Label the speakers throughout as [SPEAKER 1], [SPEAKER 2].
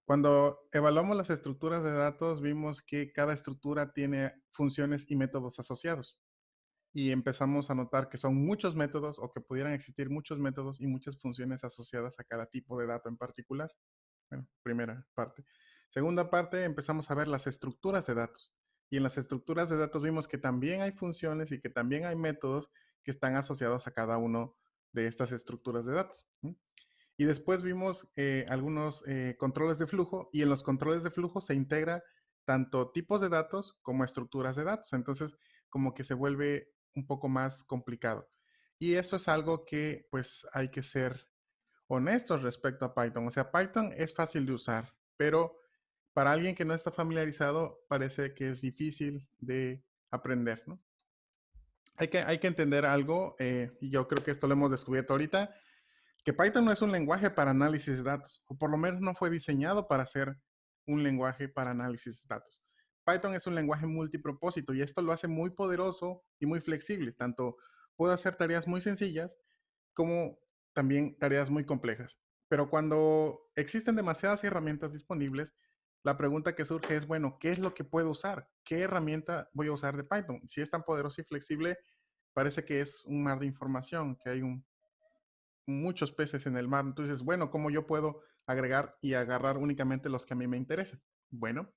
[SPEAKER 1] Cuando evaluamos las estructuras de datos, vimos que cada estructura tiene funciones y métodos asociados. Y empezamos a notar que son muchos métodos o que pudieran existir muchos métodos y muchas funciones asociadas a cada tipo de dato en particular. Bueno, primera parte. Segunda parte, empezamos a ver las estructuras de datos. Y en las estructuras de datos vimos que también hay funciones y que también hay métodos que están asociados a cada uno de estas estructuras de datos. Y después vimos algunos controles de flujo y en los controles de flujo se integra tanto tipos de datos como estructuras de datos. Entonces, como que se vuelve un poco más complicado. Y eso es algo que pues hay que ser honestos respecto a Python. O sea, Python es fácil de usar, pero para alguien que no está familiarizado parece que es difícil de aprender, ¿no? Hay que entender algo, y yo creo que esto lo hemos descubierto ahorita, que Python no es un lenguaje para análisis de datos, o por lo menos no fue diseñado para ser un lenguaje para análisis de datos. Python es un lenguaje multipropósito y esto lo hace muy poderoso y muy flexible. Tanto puede hacer tareas muy sencillas como también tareas muy complejas. Pero cuando existen demasiadas herramientas disponibles, la pregunta que surge es, bueno, ¿qué es lo que puedo usar? ¿Qué herramienta voy a usar de Python? Si es tan poderoso y flexible, parece que es un mar de información, que hay muchos peces en el mar. Entonces, bueno, ¿cómo yo puedo agregar y agarrar únicamente los que a mí me interesan? Bueno,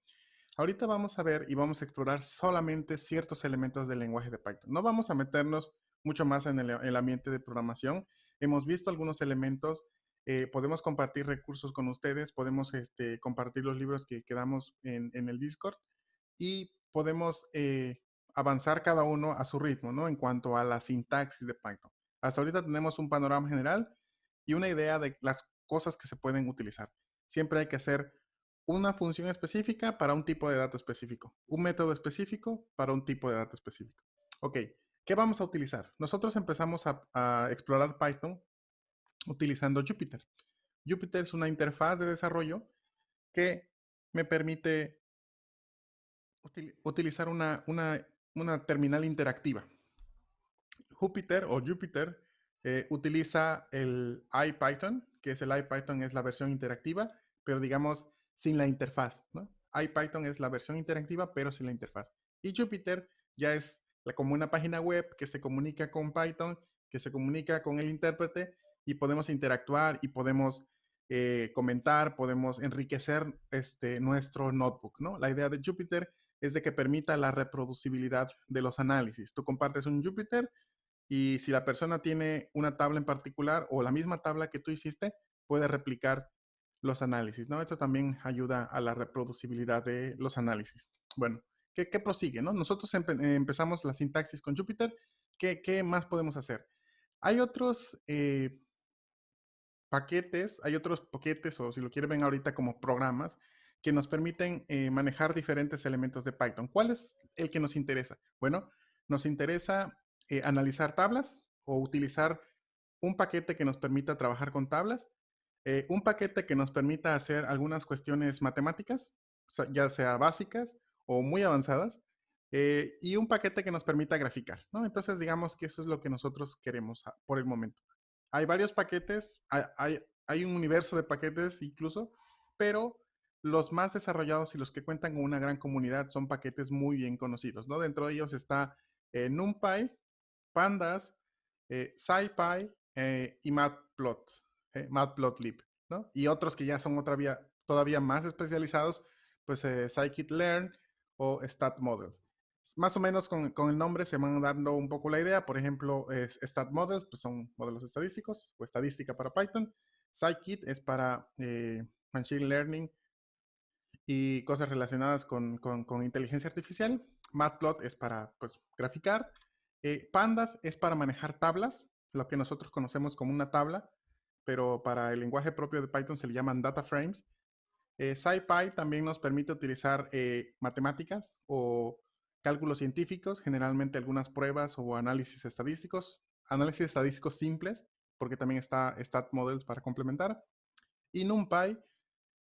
[SPEAKER 1] ahorita vamos a ver y vamos a explorar solamente ciertos elementos del lenguaje de Python. No vamos a meternos mucho más en el ambiente de programación. Hemos visto algunos elementos. Podemos compartir recursos con ustedes, podemos compartir los libros que quedamos en el Discord y podemos avanzar cada uno a su ritmo, ¿no? En cuanto a la sintaxis de Python. Hasta ahorita tenemos un panorama general y una idea de las cosas que se pueden utilizar. Siempre hay que hacer una función específica para un tipo de dato específico, un método específico para un tipo de dato específico. Ok, ¿qué vamos a utilizar? Nosotros empezamos a explorar Python utilizando Jupyter. Jupyter es una interfaz de desarrollo que me permite utilizar una terminal interactiva. Jupyter utiliza el IPython, que es el IPython es la versión interactiva, pero digamos sin la interfaz, ¿no? IPython es la versión interactiva, pero sin la interfaz. Y Jupyter ya es como una página web que se comunica con Python, que se comunica con el intérprete y podemos interactuar y podemos comentar, podemos enriquecer nuestro notebook, ¿no? La idea de Jupyter es de que permita la reproducibilidad de los análisis. Tú compartes un Jupyter y si la persona tiene una tabla en particular o la misma tabla que tú hiciste, puede replicar los análisis, ¿no? Esto también ayuda a la reproducibilidad de los análisis. Bueno, ¿qué prosigue, no? Nosotros empezamos la sintaxis con Jupyter. ¿Qué más podemos hacer? Hay otros paquetes, o si lo quieren ver ahorita como programas, que nos permiten manejar diferentes elementos de Python. ¿Cuál es el que nos interesa? Bueno, nos interesa analizar tablas o utilizar un paquete que nos permita trabajar con tablas, un paquete que nos permita hacer algunas cuestiones matemáticas, ya sea básicas o muy avanzadas, y un paquete que nos permita graficar, ¿no? Entonces, digamos que eso es lo que nosotros queremos por el momento. Hay varios paquetes, hay un universo de paquetes incluso, pero los más desarrollados y los que cuentan con una gran comunidad son paquetes muy bien conocidos, ¿no? Dentro de ellos está NumPy, Pandas, SciPy y Matplotlib, ¿no? Y otros que ya son todavía más especializados, pues scikit-learn o StatModels. Más o menos con el nombre se van dando un poco la idea. Por ejemplo, StatModels pues son modelos estadísticos o estadística para Python. Scikit es para Machine Learning y cosas relacionadas con inteligencia artificial. Matplot es para pues, graficar. Pandas es para manejar tablas, lo que nosotros conocemos como una tabla, pero para el lenguaje propio de Python se le llaman data frames. SciPy también nos permite utilizar matemáticas o cálculos científicos, generalmente algunas pruebas o análisis estadísticos simples, porque también está StatModels para complementar. Y NumPy,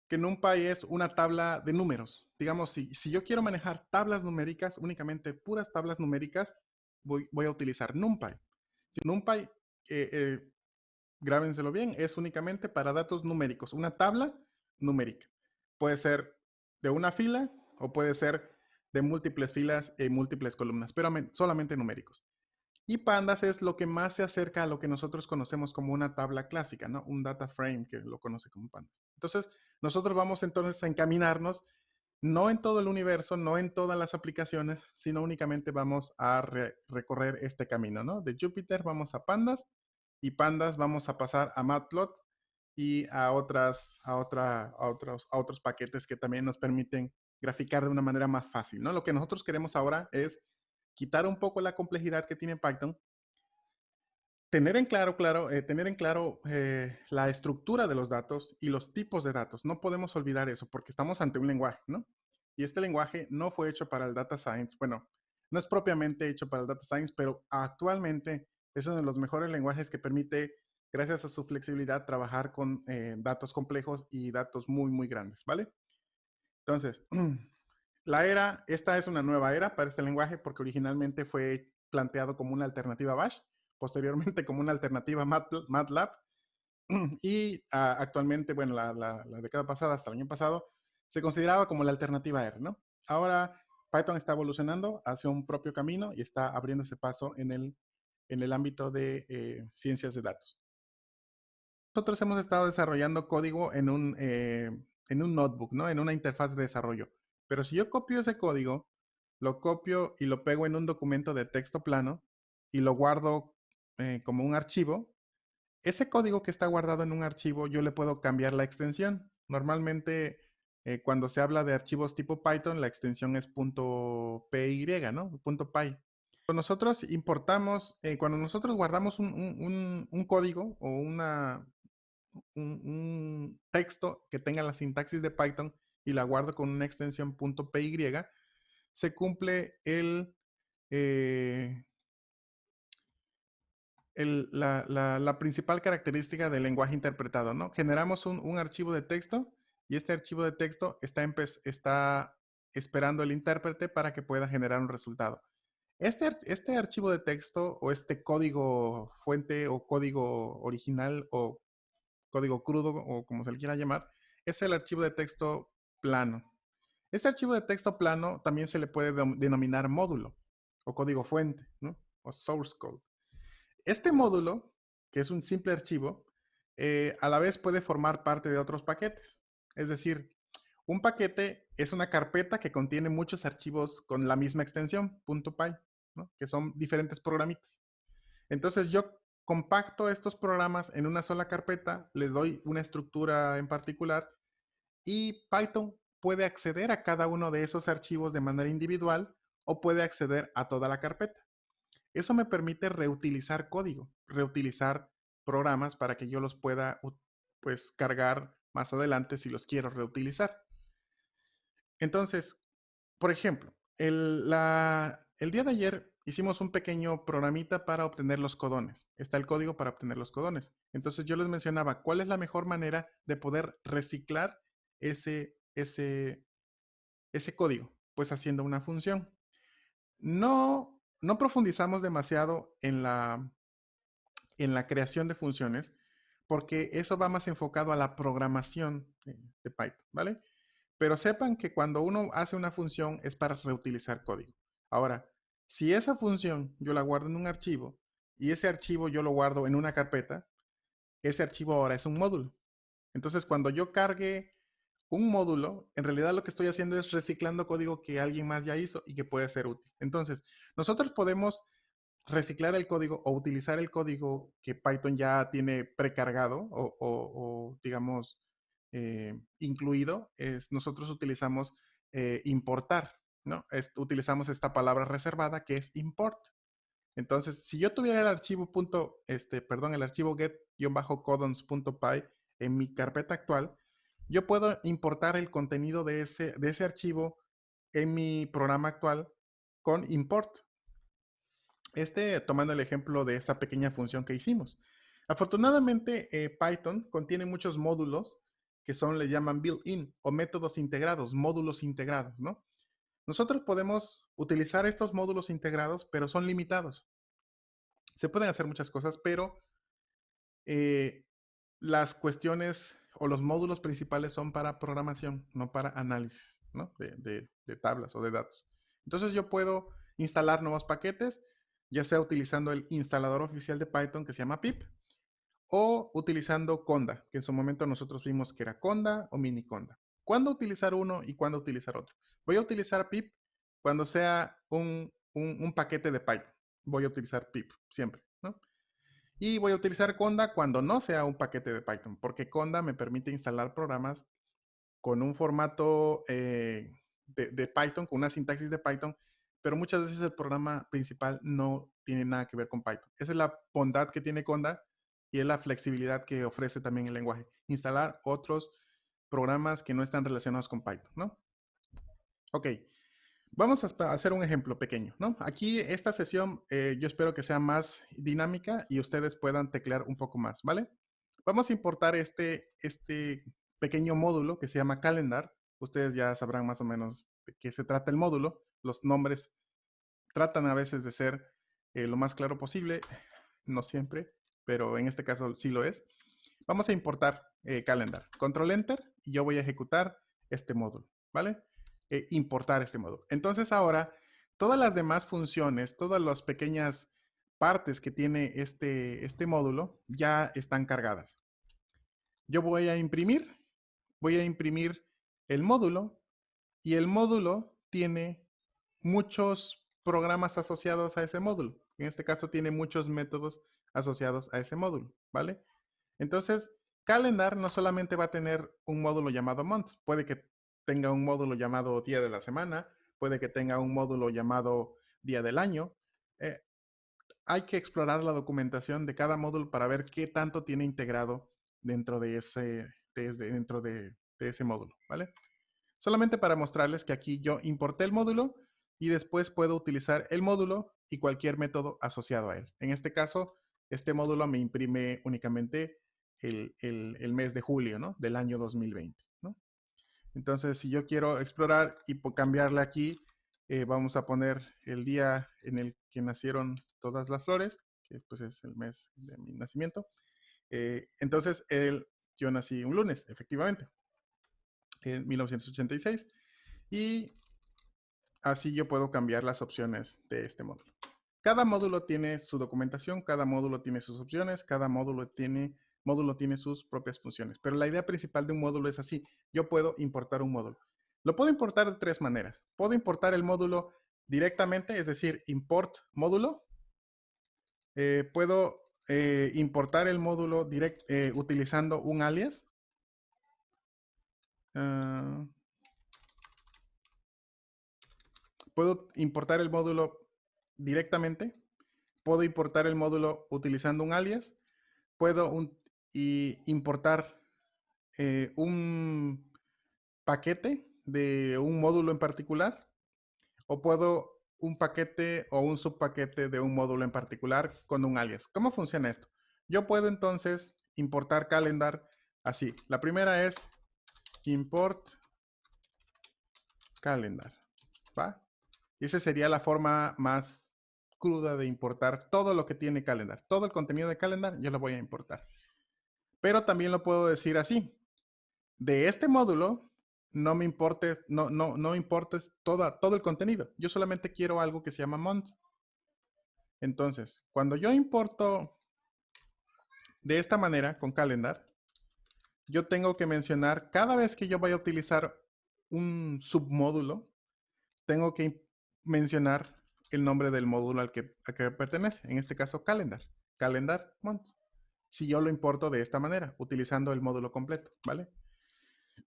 [SPEAKER 1] que NumPy es una tabla de números. Digamos, si yo quiero manejar tablas numéricas, únicamente puras tablas numéricas, voy a utilizar NumPy. Si NumPy, grábenselo bien, es únicamente para datos numéricos, una tabla numérica. Puede ser de una fila o puede ser de múltiples filas y múltiples columnas, pero solamente numéricos. Y pandas es lo que más se acerca a lo que nosotros conocemos como una tabla clásica, ¿no? Un data frame que lo conoce como pandas. Entonces, nosotros vamos entonces a encaminarnos no en todo el universo, no en todas las aplicaciones, sino únicamente vamos a recorrer este camino, ¿no? De Jupyter vamos a pandas y pandas vamos a pasar a Matplot y a otros paquetes que también nos permiten graficar de una manera más fácil, ¿no? Lo que nosotros queremos ahora es quitar un poco la complejidad que tiene Python, tener en claro la estructura de los datos y los tipos de datos. No podemos olvidar eso porque estamos ante un lenguaje, ¿no? Y este lenguaje no fue hecho para el data science. Bueno, no es propiamente hecho para el data science, pero actualmente es uno de los mejores lenguajes que permite, gracias a su flexibilidad, trabajar con datos complejos y datos muy, muy grandes, ¿vale? Entonces, esta es una nueva era para este lenguaje porque originalmente fue planteado como una alternativa a Bash, posteriormente como una alternativa a MATLAB y actualmente, bueno, la década pasada hasta el año pasado, se consideraba como la alternativa R, ¿no? Ahora Python está evolucionando hacia un propio camino y está abriendo ese paso en el ámbito de ciencias de datos. Nosotros hemos estado desarrollando código en un notebook, ¿no? En una interfaz de desarrollo. Pero si yo copio ese código, lo copio y lo pego en un documento de texto plano y lo guardo como un archivo, ese código que está guardado en un archivo, yo le puedo cambiar la extensión. Normalmente, cuando se habla de archivos tipo Python, la extensión es .py, ¿no? .py. Nosotros importamos, cuando nosotros guardamos un código o un texto que tenga la sintaxis de Python y la guardo con una extensión .py, se cumple eh, la principal característica del lenguaje interpretado, ¿no? Generamos un archivo de texto y este archivo de texto está esperando el intérprete para que pueda generar un resultado. Este archivo de texto o este código fuente o código original o código crudo o como se le quiera llamar, es el archivo de texto plano. Este archivo de texto plano también se le puede denominar módulo o código fuente, ¿no? O source code. Este módulo, que es un simple archivo, a la vez puede formar parte de otros paquetes. Es decir, un paquete es una carpeta que contiene muchos archivos con la misma extensión, .py, ¿no? Que son diferentes programitas. Entonces yo compacto estos programas en una sola carpeta, les doy una estructura en particular y Python puede acceder a cada uno de esos archivos de manera individual o puede acceder a toda la carpeta. Eso me permite reutilizar código, reutilizar programas para que yo los pueda pues cargar más adelante si los quiero reutilizar. Entonces, por ejemplo, el día de ayer hicimos un pequeño programita para obtener los codones. Está el código para obtener los codones. Entonces yo les mencionaba cuál es la mejor manera de poder reciclar ese código, pues haciendo una función. No profundizamos demasiado en la creación de funciones, porque eso va más enfocado a la programación de Python, ¿vale? Pero sepan que cuando uno hace una función es para reutilizar código. Ahora, si esa función yo la guardo en un archivo y ese archivo yo lo guardo en una carpeta, ese archivo ahora es un módulo. Entonces, cuando yo cargue un módulo, en realidad lo que estoy haciendo es reciclando código que alguien más ya hizo y que puede ser útil. Entonces, nosotros podemos reciclar el código o utilizar el código que Python ya tiene precargado o digamos, incluido. Nosotros utilizamos importar, ¿no? Utilizamos esta palabra reservada que es import. Entonces, si yo tuviera el archivo el archivo get-codons.py en mi carpeta actual, yo puedo importar el contenido de ese archivo en mi programa actual con import. Tomando el ejemplo de esa pequeña función que hicimos. Afortunadamente, Python contiene muchos módulos que le llaman built-in o métodos integrados, módulos integrados, ¿no? Nosotros podemos utilizar estos módulos integrados, pero son limitados. Se pueden hacer muchas cosas, pero las cuestiones o los módulos principales son para programación, no para análisis, ¿no? De tablas o de datos. Entonces yo puedo instalar nuevos paquetes, ya sea utilizando el instalador oficial de Python que se llama pip, o utilizando Conda, que en su momento nosotros vimos que era Conda o mini Conda. ¿Cuándo utilizar uno y cuándo utilizar otro? Voy a utilizar pip cuando sea un paquete de Python. Voy a utilizar pip siempre, ¿no? Y voy a utilizar Conda cuando no sea un paquete de Python, porque Conda me permite instalar programas con un formato de Python, con una sintaxis de Python, pero muchas veces el programa principal no tiene nada que ver con Python. Esa es la bondad que tiene Conda y es la flexibilidad que ofrece también el lenguaje. Instalar otros programas que no están relacionados con Python, ¿no? Ok, vamos a hacer un ejemplo pequeño, ¿no? Aquí esta sesión yo espero que sea más dinámica y ustedes puedan teclear un poco más, ¿vale? Vamos a importar este pequeño módulo que se llama Calendar. Ustedes ya sabrán más o menos de qué se trata el módulo. Los nombres tratan a veces de ser lo más claro posible, no siempre, pero en este caso sí lo es. Vamos a importar Calendar. Control Enter y yo voy a ejecutar este módulo, ¿vale? Importar este módulo. Entonces ahora, todas las demás funciones, todas las pequeñas partes que tiene este módulo ya están cargadas. Yo voy a imprimir el módulo y el módulo tiene muchos programas asociados a ese módulo. En este caso tiene muchos métodos asociados a ese módulo, ¿vale? Entonces, Calendar no solamente va a tener un módulo llamado month, puede que tenga un módulo llamado día de la semana, puede que tenga un módulo llamado día del año. Eh, Hay que explorar la documentación de cada módulo para ver qué tanto tiene integrado dentro de ese módulo, ¿vale? Solamente para mostrarles que aquí yo importé el módulo y después puedo utilizar el módulo y cualquier método asociado a él. En este caso, este módulo me imprime únicamente el mes de julio, ¿no? Del año 2020, ¿no? Entonces, si yo quiero explorar y cambiarle aquí, vamos a poner el día en el que nacieron todas las flores, que pues es el mes de mi nacimiento. Entonces, yo nací un lunes, efectivamente, en 1986. Y así yo puedo cambiar las opciones de este módulo. Cada módulo tiene su documentación, cada módulo tiene sus opciones, cada módulo tiene sus propias funciones. Pero la idea principal de un módulo es así. Yo puedo importar un módulo. Lo puedo importar de tres maneras. Puedo importar el módulo directamente, es decir, import módulo. Puedo importar el módulo utilizando un alias. Uh, Puedo importar el módulo directamente. Puedo importar el módulo utilizando un alias. Puedo importar un paquete de un módulo en particular. O puedo un paquete o un subpaquete de un módulo en particular con un alias. ¿Cómo funciona esto? Yo puedo entonces importar Calendar así. La primera es import Calendar, ¿va? Y esa sería la forma más cruda de importar todo lo que tiene Calendar. Todo el contenido de Calendar yo lo voy a importar. Pero también lo puedo decir así. De este módulo no me importes, no importes todo el contenido. Yo solamente quiero algo que se llama month. Entonces, cuando yo importo de esta manera con Calendar, yo tengo que mencionar cada vez que yo vaya a utilizar un submódulo, tengo que mencionar el nombre del módulo a que pertenece. En este caso, Calendar. Calendar month. Si yo lo importo de esta manera, utilizando el módulo completo, ¿vale?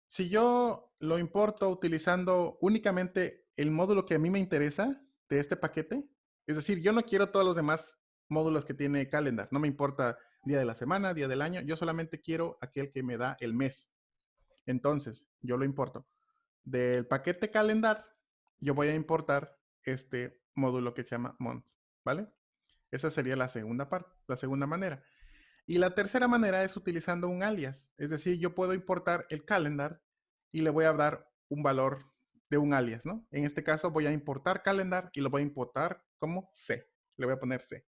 [SPEAKER 1] Si yo lo importo utilizando únicamente el módulo que a mí me interesa de este paquete, es decir, yo no quiero todos los demás módulos que tiene Calendar, no me importa día de la semana, día del año, yo solamente quiero aquel que me da el mes. Entonces, yo lo importo. Del paquete Calendar, yo voy a importar este módulo que se llama month, ¿vale? Esa sería la segunda parte, la segunda manera. Y la tercera manera es utilizando un alias. Es decir, yo puedo importar el calendar y le voy a dar un valor de un alias, ¿no? En este caso voy a importar calendar y lo voy a importar como C. Le voy a poner C.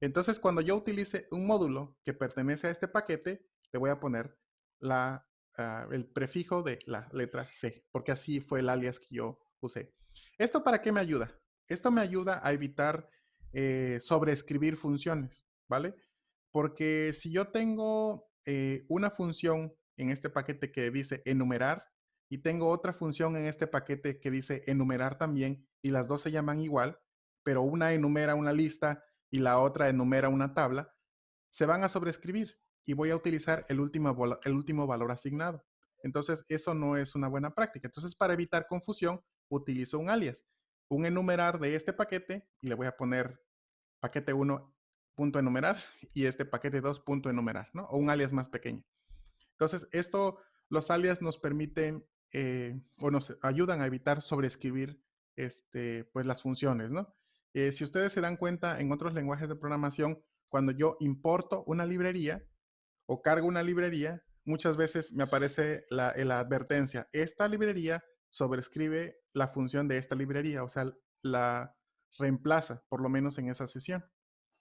[SPEAKER 1] Entonces, cuando yo utilice un módulo que pertenece a este paquete, le voy a poner el prefijo de la letra C, porque así fue el alias que yo usé. ¿Esto para qué me ayuda? Esto me ayuda a evitar sobreescribir funciones, ¿vale? Porque si yo tengo una función en este paquete que dice enumerar y tengo otra función en este paquete que dice enumerar también y las dos se llaman igual, pero una enumera una lista y la otra enumera una tabla, se van a sobreescribir y voy a utilizar el último valor asignado. Entonces, eso no es una buena práctica. Entonces, para evitar confusión, utilizo un alias, un enumerar de este paquete y le voy a poner paquete 1 punto enumerar y este paquete 2 punto enumerar, ¿no? O un alias más pequeño. Entonces, los alias nos permiten o nos ayudan a evitar sobreescribir pues las funciones, ¿no? Si ustedes se dan cuenta, en otros lenguajes de programación, cuando yo importo una librería o cargo una librería, muchas veces me aparece la advertencia, esta librería sobrescribe la función de esta librería, o sea, la reemplaza, por lo menos en esa sesión.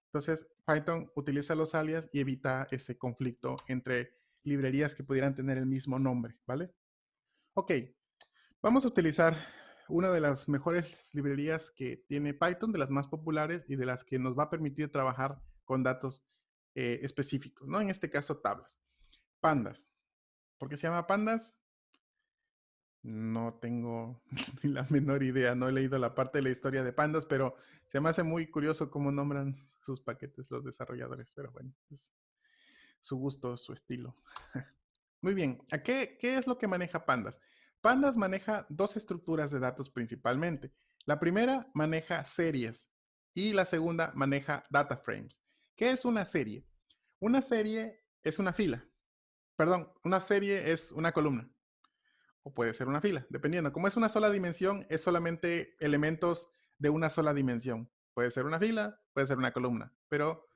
[SPEAKER 1] Entonces, Python utiliza los alias y evita ese conflicto entre librerías que pudieran tener el mismo nombre, ¿vale? Ok, vamos a utilizar una de las mejores librerías que tiene Python, de las más populares y de las que nos va a permitir trabajar con datos específicos, ¿no? En este caso, tablas. Pandas. ¿Por qué se llama pandas? No tengo ni la menor idea, no he leído la parte de la historia de pandas, pero se me hace muy curioso cómo nombran sus paquetes los desarrolladores, pero bueno, es su gusto, su estilo. Muy bien, ¿qué es lo que maneja pandas? Pandas maneja dos estructuras de datos principalmente. La primera maneja series y la segunda maneja data frames. ¿Qué es una serie? Una serie es una fila. Perdón, una serie es una columna o puede ser una fila, dependiendo. Como es una sola dimensión, es solamente elementos de una sola dimensión. Puede ser una fila, puede ser una columna, pero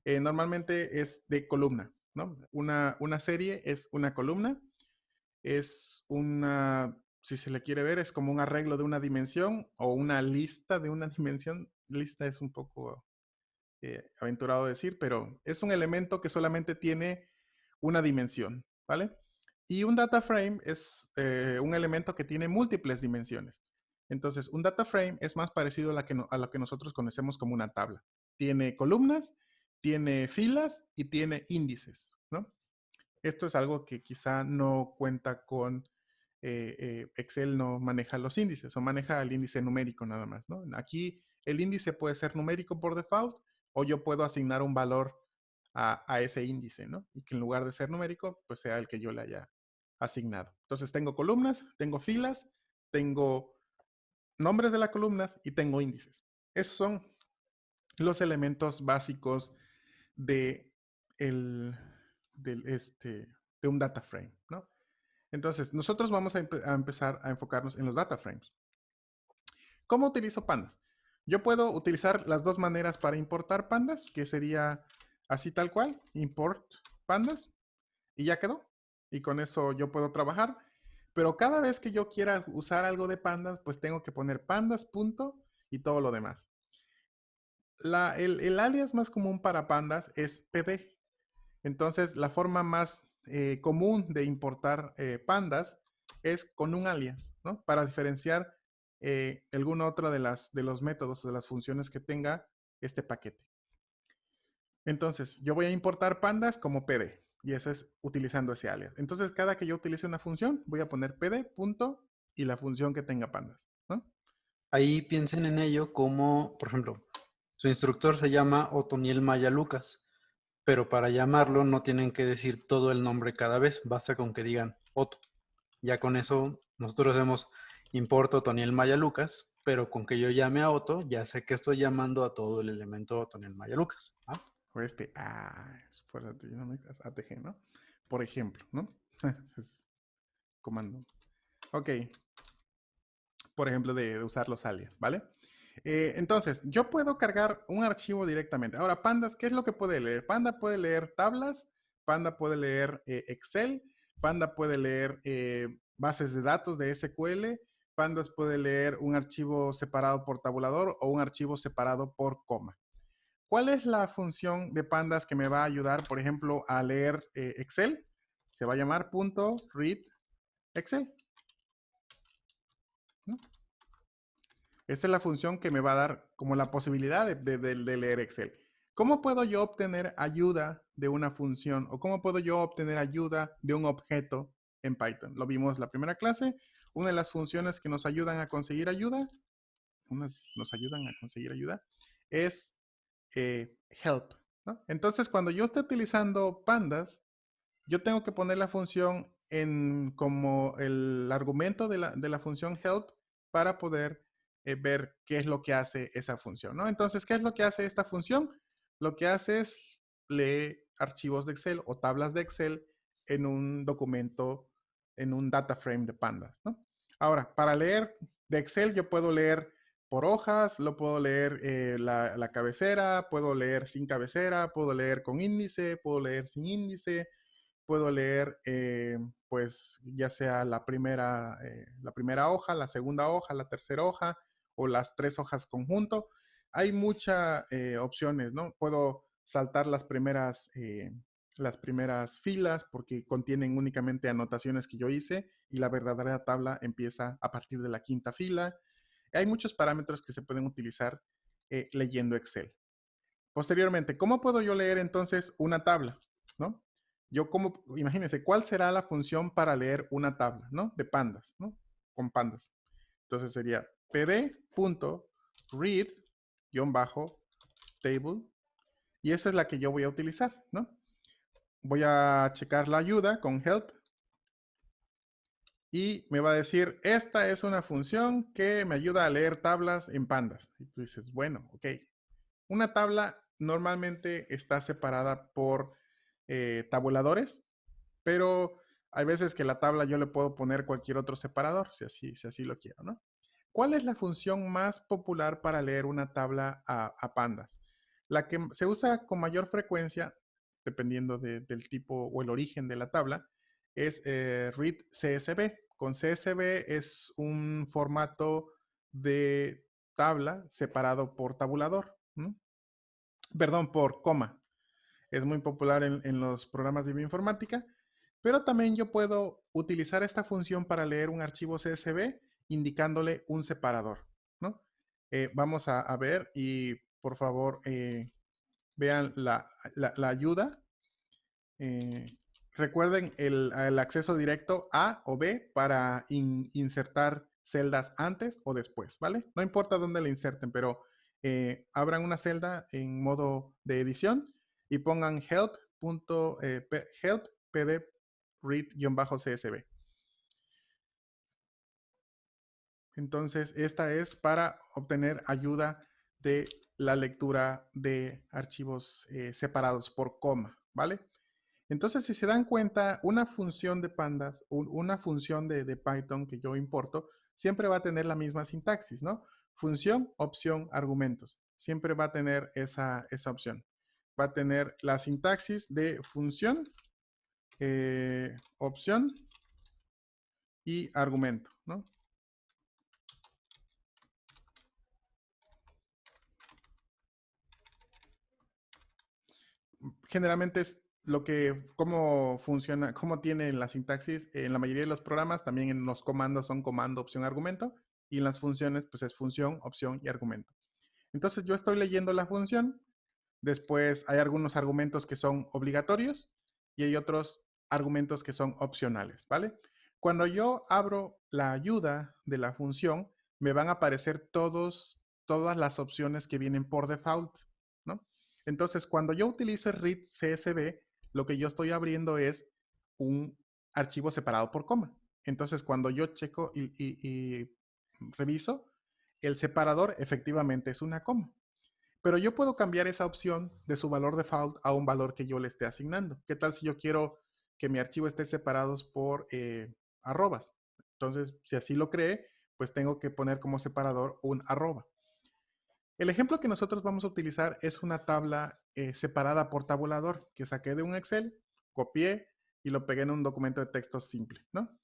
[SPEAKER 1] normalmente es de columna, ¿no? Una serie es una columna, es una, si se le quiere ver, es como un arreglo de una dimensión o una lista de una dimensión. Lista es un poco aventurado decir, pero es un elemento que solamente tiene una dimensión, ¿vale? Y un data frame es un elemento que tiene múltiples dimensiones. Entonces, un data frame es más parecido a lo que nosotros conocemos como una tabla. Tiene columnas, tiene filas y tiene índices, ¿no? Esto es algo que quizá no cuenta con Excel, no maneja los índices o maneja el índice numérico nada más, ¿no? Aquí el índice puede ser numérico por default o yo puedo asignar un valor a ese índice, ¿no? Y que en lugar de ser numérico, pues sea el que yo le haya asignado. Entonces tengo columnas, tengo filas, tengo nombres de las columnas y tengo índices. Esos son los elementos básicos de, el, de un data frame, ¿no? Entonces, nosotros vamos a empezar a enfocarnos en los data frames. ¿Cómo utilizo pandas? Yo puedo utilizar las dos maneras para importar pandas, que sería así tal cual, import pandas, y ya quedó. Y con eso yo puedo trabajar. Pero cada vez que yo quiera usar algo de pandas, pues tengo que poner pandas, punto, y todo lo demás. El alias más común para pandas es pd. Entonces, la forma más común de importar pandas es con un alias, ¿no? Para diferenciar alguna otra de los métodos o de las funciones que tenga este paquete. Entonces, yo voy a importar pandas como pd y eso es utilizando ese alias. Entonces, cada que yo utilice una función, voy a poner pd punto y la función que tenga pandas, ¿no?
[SPEAKER 2] Ahí piensen en ello como, por ejemplo, su instructor se llama Otoniel Maya Lucas, pero para llamarlo no tienen que decir todo el nombre cada vez, basta con que digan Otto. Ya con eso nosotros hacemos importo Otoniel Maya Lucas, pero con que yo llame a Otto, ya sé que estoy llamando a todo el elemento Otoniel Maya Lucas. ¿Ah?
[SPEAKER 1] O es por ATG, ¿no? Por ejemplo, ¿no? Es comando. Ok, por ejemplo, de usar los alias, ¿vale? Entonces, yo puedo cargar un archivo directamente. Ahora, Pandas, ¿qué es lo que puede leer? Panda puede leer tablas, Panda puede leer Excel, Panda puede leer bases de datos de SQL, Pandas puede leer un archivo separado por tabulador o un archivo separado por coma. ¿Cuál es la función de Pandas que me va a ayudar, por ejemplo, a leer Excel? Se va a llamar .read Excel, ¿no? Esta es la función que me va a dar como la posibilidad de leer Excel. ¿Cómo puedo yo obtener ayuda de una función o cómo puedo yo obtener ayuda de un objeto en Python? Lo vimos en la primera clase. Una de las funciones que nos ayudan a conseguir ayuda, es help, ¿no? Entonces, cuando yo esté utilizando pandas, yo tengo que poner la función como el argumento de la función help para poder ver qué es lo que hace esa función, ¿no? Entonces, ¿qué es lo que hace esta función? Lo que hace es lee archivos de Excel o tablas de Excel en un documento, en un data frame de pandas, ¿no? Ahora, para leer de Excel, yo puedo leer por hojas, lo puedo leer la cabecera, puedo leer sin cabecera, puedo leer con índice, puedo leer sin índice, puedo leer pues ya sea la primera hoja, la segunda hoja, la tercera hoja o las 3 hojas conjunto. Hay muchas opciones, ¿no? Puedo saltar las primeras filas porque contienen únicamente anotaciones que yo hice y la verdadera tabla empieza a partir de la quinta fila. Hay muchos parámetros que se pueden utilizar leyendo Excel. Posteriormente, ¿cómo puedo yo leer entonces una tabla? ¿No? Imagínense, ¿cuál será la función para leer una tabla, ¿no? De pandas, ¿no? Con pandas. Entonces sería pd.read-table y esa es la que yo voy a utilizar, ¿no? Voy a checar la ayuda con help y me va a decir, esta es una función que me ayuda a leer tablas en pandas. Y tú dices, bueno, ok. Una tabla normalmente está separada por tabuladores, pero hay veces que la tabla yo le puedo poner cualquier otro separador, si así lo quiero, ¿no? ¿Cuál es la función más popular para leer una tabla a pandas? La que se usa con mayor frecuencia, dependiendo del tipo o el origen de la tabla, es read CSV. Con CSV es un formato de tabla separado por tabulador, ¿no? Perdón, por coma. Es muy popular en los programas de bioinformática, pero también yo puedo utilizar esta función para leer un archivo CSV indicándole un separador, ¿no? Vamos a ver y por favor vean la ayuda. Eh, recuerden el acceso directo A o B para insertar celdas antes o después, ¿vale? No importa dónde la inserten, pero abran una celda en modo de edición y pongan help pd read-csv. Entonces, esta es para obtener ayuda de la lectura de archivos separados por coma, ¿vale? Entonces, si se dan cuenta, una función de pandas, una función de Python que yo importo, siempre va a tener la misma sintaxis, ¿no? Función, opción, argumentos. Siempre va a tener esa opción. Va a tener la sintaxis de función, opción y argumento, ¿no? Generalmente es cómo funciona, cómo tiene la sintaxis en la mayoría de los programas, también en los comandos son comando, opción, argumento, y en las funciones pues es función, opción y argumento. Entonces yo estoy leyendo la función, después hay algunos argumentos que son obligatorios y hay otros argumentos que son opcionales, ¿vale? Cuando yo abro la ayuda de la función, me van a aparecer todas las opciones que vienen por default, ¿no? Entonces, cuando yo utilizo read CSV, lo que yo estoy abriendo es un archivo separado por coma. Entonces, cuando yo checo y reviso, el separador efectivamente es una coma. Pero yo puedo cambiar esa opción de su valor default a un valor que yo le esté asignando. ¿Qué tal si yo quiero que mi archivo esté separado por arrobas? Entonces, si así lo cree, pues tengo que poner como separador un arroba. El ejemplo que nosotros vamos a utilizar es una tabla separada por tabulador que saqué de un Excel, copié y lo pegué en un documento de texto simple, ¿no?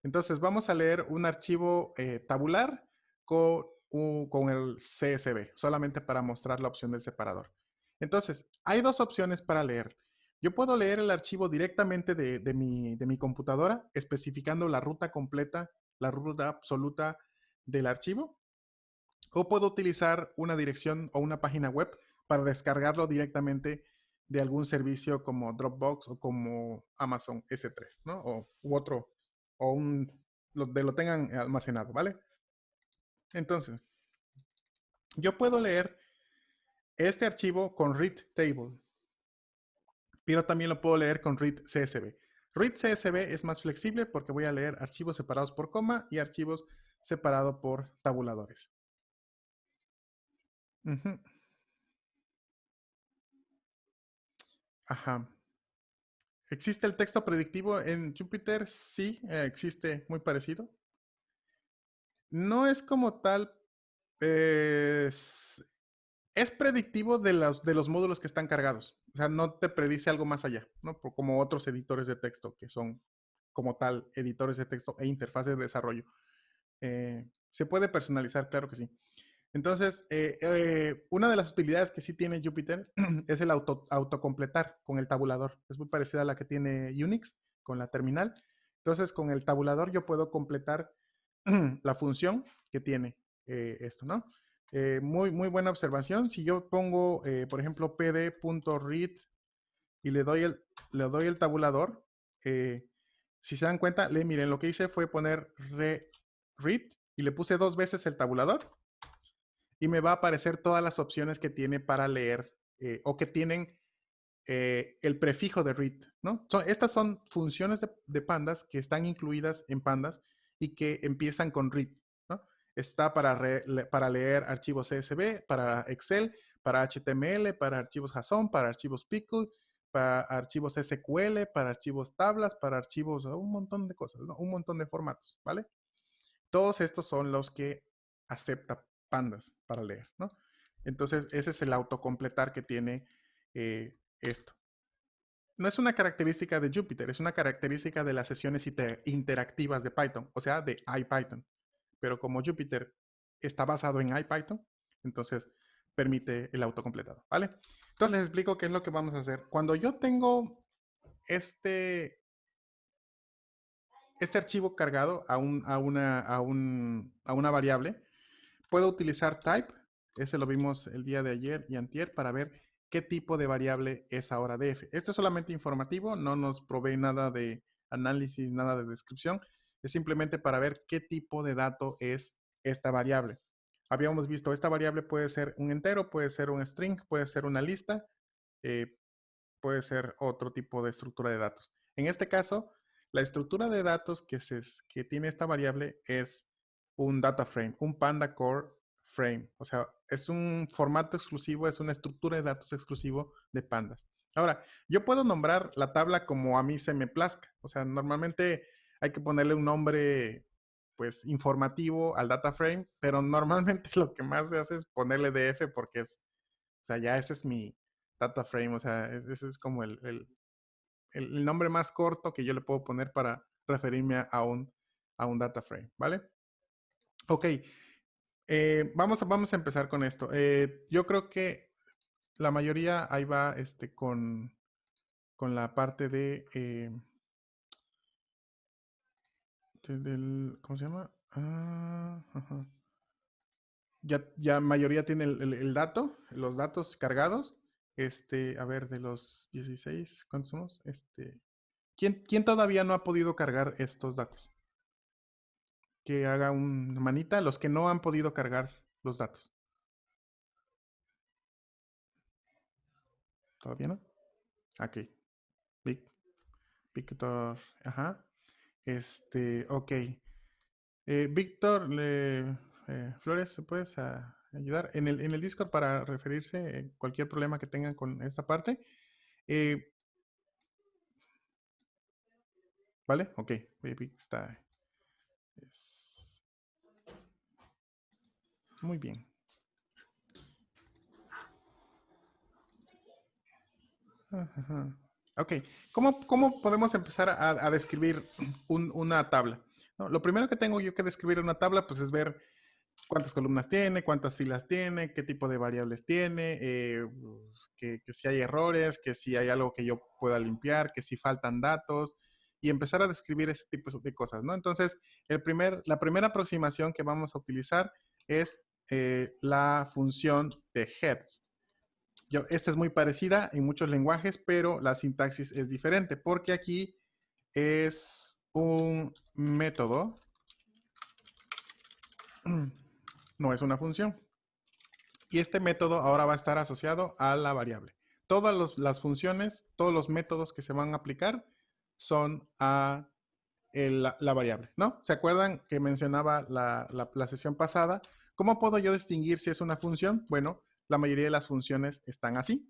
[SPEAKER 1] Entonces vamos a leer un archivo tabular con el CSV, solamente para mostrar la opción del separador. Entonces, hay dos opciones para leer. Yo puedo leer el archivo directamente de mi computadora, especificando la ruta completa, la ruta absoluta del archivo, o puedo utilizar una dirección o una página web para descargarlo directamente de algún servicio como Dropbox o como Amazon S3, ¿no? U otro, o lo tengan almacenado, ¿vale? Entonces, yo puedo leer este archivo con read table, pero también lo puedo leer con read CSV. Read CSV es más flexible porque voy a leer archivos separados por coma y archivos separados por tabuladores. Uh-huh. Ajá. ¿Existe el texto predictivo en Jupyter? Sí, existe muy parecido. No es como tal, es predictivo de los módulos que están cargados. O sea, no te predice algo más allá, ¿no? Como otros editores de texto que son como tal editores de texto e interfaces de desarrollo. Se puede personalizar, claro que sí. Entonces, una de las utilidades que sí tiene Jupyter es el autocompletar con el tabulador. Es muy parecida a la que tiene Unix con la terminal. Entonces, con el tabulador yo puedo completar la función que tiene esto, ¿no? Muy buena observación. Si yo pongo, por ejemplo, pd.read y le doy el tabulador, si se dan cuenta, miren, lo que hice fue poner read y le puse 2 veces el tabulador y me va a aparecer todas las opciones que tiene para leer o que tienen el prefijo de read, ¿no? Estas son funciones de pandas que están incluidas en pandas y que empiezan con read, ¿no? Está para leer archivos CSV, para Excel, para HTML, para archivos JSON, para archivos Pickle, para archivos SQL, para archivos tablas, para archivos, un montón de cosas, ¿no? Un montón de formatos, ¿vale? Todos estos son los que acepta pandas para leer, ¿no? Entonces, ese es el autocompletar que tiene esto. No es una característica de Jupyter, es una característica de las sesiones interactivas de Python, o sea, de IPython. Pero como Jupyter está basado en IPython, entonces permite el autocompletado, ¿vale? Entonces les explico qué es lo que vamos a hacer. Cuando yo tengo este archivo cargado a una variable, puedo utilizar type, ese lo vimos el día de ayer y antier, para ver qué tipo de variable es ahora df. Esto es solamente informativo, no nos provee nada de análisis, nada de descripción, es simplemente para ver qué tipo de dato es esta variable. Habíamos visto, esta variable puede ser un entero, puede ser un string, puede ser una lista, puede ser otro tipo de estructura de datos. En este caso, la estructura de datos que tiene esta variable es un data frame, un Panda Core Frame. O sea, es un formato exclusivo, es una estructura de datos exclusivo de pandas. Ahora, yo puedo nombrar la tabla como a mí se me plazca. O sea, normalmente hay que ponerle un nombre, pues, informativo al data frame, pero normalmente lo que más se hace es ponerle df porque o sea, ya ese es mi data frame. O sea, ese es como el nombre más corto que yo le puedo poner para referirme a un data frame, ¿vale? Ok, vamos a empezar con esto. Yo creo que la mayoría ahí va con la parte ¿cómo se llama? Ajá. Ya mayoría tiene el dato, los datos cargados. A ver, de los 16, ¿cuántos somos? ¿Quién todavía no ha podido cargar estos datos? Que haga una manita, los que no han podido cargar los datos. ¿Todavía no? Aquí. Víctor, ajá. Ok. Víctor Flores, ¿puedes ayudar? En el Discord para referirse cualquier problema que tengan con esta parte. ¿Vale? Ok. Está. Muy bien. Ajá. Ok. ¿Cómo podemos empezar a describir una tabla? ¿No? Lo primero que tengo yo que describir en una tabla, pues es ver cuántas columnas tiene, cuántas filas tiene, qué tipo de variables tiene, que si hay errores, que si hay algo que yo pueda limpiar, que si faltan datos, y empezar a describir ese tipo de cosas, ¿no? Entonces, la primera aproximación que vamos a utilizar es la función de head. Esta es muy parecida en muchos lenguajes, pero la sintaxis es diferente, porque aquí es un método, no es una función. Y este método ahora va a estar asociado a la variable. Todas las funciones, todos los métodos que se van a aplicar son a la variable, ¿no? ¿Se acuerdan que mencionaba la sesión pasada? ¿Cómo puedo yo distinguir si es una función? Bueno, la mayoría de las funciones están así.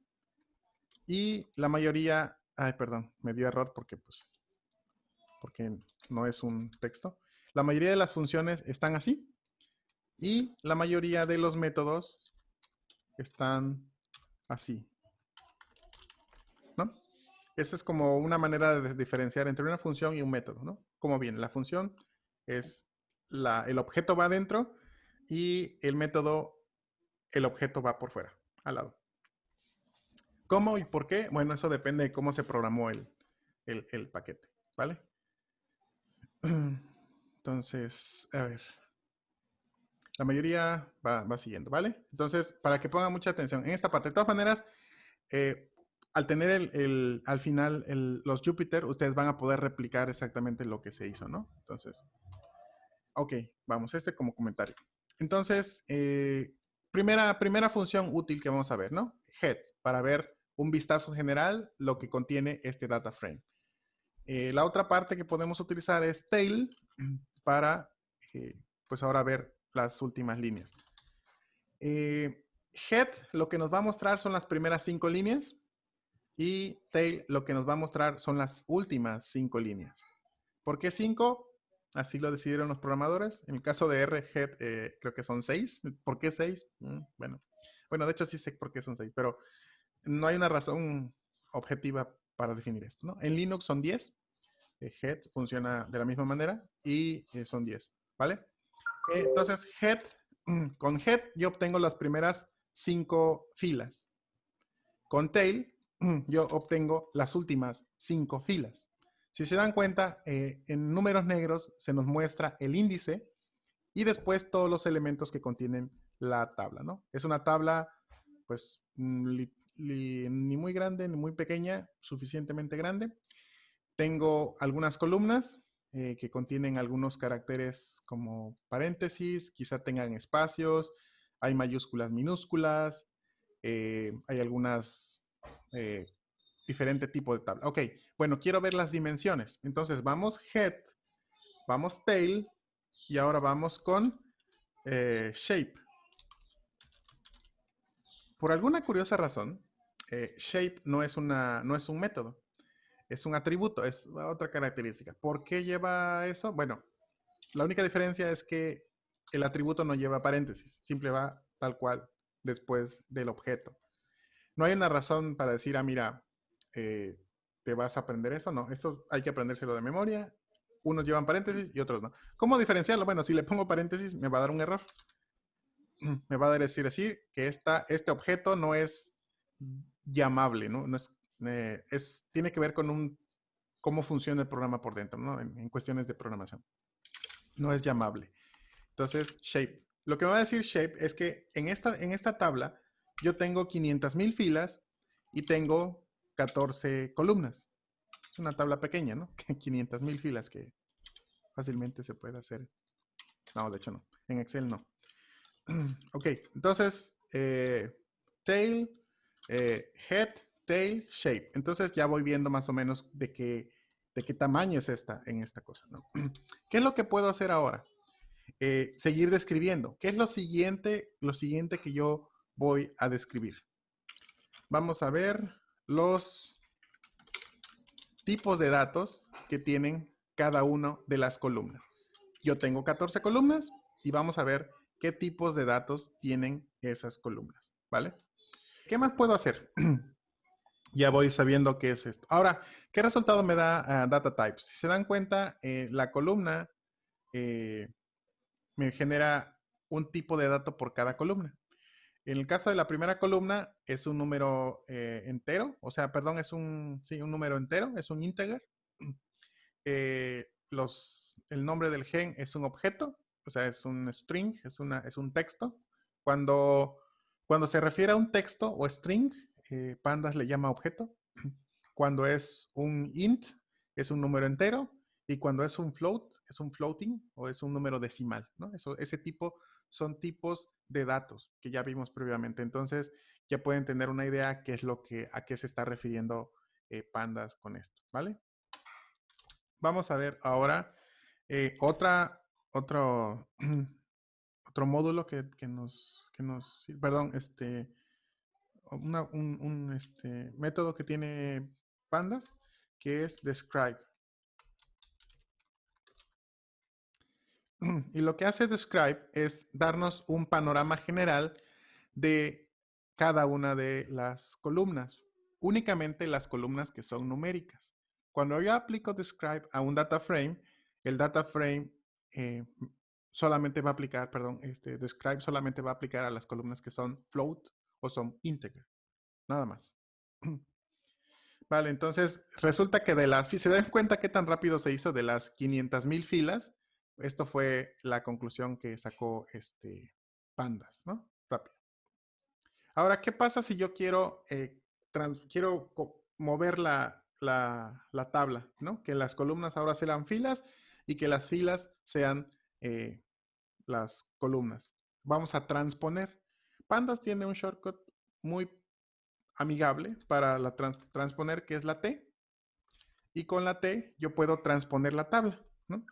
[SPEAKER 1] Y la mayoría, ay, perdón, me dio error porque no es un texto. La mayoría de las funciones están así. Y la mayoría de los métodos están así, ¿no? Esa es como una manera de diferenciar entre una función y un método, ¿no? Como bien, la función es el objeto va adentro y el método, el objeto va por fuera, al lado. ¿Cómo y por qué? Bueno, eso depende de cómo se programó el paquete, ¿vale? Entonces, a ver. La mayoría va siguiendo, ¿vale? Entonces, para que pongan mucha atención en esta parte. De todas maneras, al tener al final los Jupyter, ustedes van a poder replicar exactamente lo que se hizo, ¿no? Entonces, ok, vamos, como comentario. Entonces, primera función útil que vamos a ver, ¿no? Head, para ver un vistazo general lo que contiene este data frame. La otra parte que podemos utilizar es tail para, pues ahora ver las últimas líneas. Head lo que nos va a mostrar son las primeras 5 líneas y tail lo que nos va a mostrar son las últimas 5 líneas. ¿Por qué 5? Así lo decidieron los programadores. En el caso de R, head creo que son 6. ¿Por qué 6? Bueno, de hecho sí sé por qué son 6, pero no hay una razón objetiva para definir esto, ¿no? En Linux son 10. Head funciona de la misma manera y son 10, ¿vale? Entonces, con head yo obtengo las primeras 5 filas. Con tail yo obtengo las últimas 5 filas. Si se dan cuenta, en números negros se nos muestra el índice y después todos los elementos que contienen la tabla, ¿no? Es una tabla, pues, ni muy grande ni muy pequeña, suficientemente grande. Tengo algunas columnas que contienen algunos caracteres como paréntesis, quizá tengan espacios, hay mayúsculas, minúsculas, hay algunas diferentes tipos de tabla. Ok, bueno, quiero ver las dimensiones. Entonces vamos head, vamos tail y ahora vamos con shape. Por alguna curiosa razón, shape no es un método. Es un atributo, es otra característica. ¿Por qué lleva eso? Bueno, la única diferencia es que el atributo no lleva paréntesis, simple va tal cual después del objeto. No hay una razón para decir, mira, te vas a aprender eso, no. Esto hay que aprendérselo de memoria. Unos llevan paréntesis y otros no. ¿Cómo diferenciarlo? Bueno, si le pongo paréntesis me va a dar un error. Me va a decir que este objeto no es llamable, ¿no? No tiene que ver con cómo funciona el programa por dentro, ¿no? En cuestiones de programación. No es llamable. Entonces, shape. Lo que me va a decir shape es que en esta tabla yo tengo 500,000 filas y tengo 14 columnas. Es una tabla pequeña, ¿no? 500,000 filas que fácilmente se puede hacer. No, de hecho no. En Excel no. Ok, entonces, tail, head, tail, shape. Entonces ya voy viendo más o menos de qué tamaño es esta cosa, ¿no? ¿Qué es lo que puedo hacer ahora? Seguir describiendo. ¿Qué es lo siguiente que yo voy a describir? Vamos a ver los tipos de datos que tienen cada una de las columnas. Yo tengo 14 columnas y vamos a ver qué tipos de datos tienen esas columnas, ¿vale? ¿Qué más puedo hacer? Ya voy sabiendo qué es esto. Ahora, ¿qué resultado me da data types? Si se dan cuenta, la columna me genera un tipo de dato por cada columna. En el caso de la primera columna es un número entero, o sea, perdón, es un número entero, es un integer. El nombre del gen es un objeto, o sea, es un string, es un texto. Cuando se refiere a un texto o string, Pandas le llama objeto. Cuando es un int, es un número entero. Y cuando es un float, es un floating o es un número decimal, ¿no? Ese tipo son tipos de datos que ya vimos previamente. Entonces, ya pueden tener una idea a qué se está refiriendo Pandas con esto, ¿vale? Vamos a ver ahora otro, otro módulo que nos, perdón, un método que tiene Pandas, que es describe. Y lo que hace describe es darnos un panorama general de cada una de las columnas, únicamente las columnas que son numéricas. Cuando yo aplico describe a un data frame, el data frame solamente va a aplicar, describe solamente va a aplicar a las columnas que son float o son integer, nada más. Vale, entonces resulta que si se dan cuenta qué tan rápido se hizo de las 500,000 filas, esto fue la conclusión que sacó Pandas, ¿no? Rápido. Ahora, ¿qué pasa si yo quiero, mover la tabla, ¿no? Que las columnas ahora serán filas y que las filas sean las columnas. Vamos a transponer. Pandas tiene un shortcut muy amigable para transponer, que es la T. Y con la T yo puedo transponer la tabla, ¿no?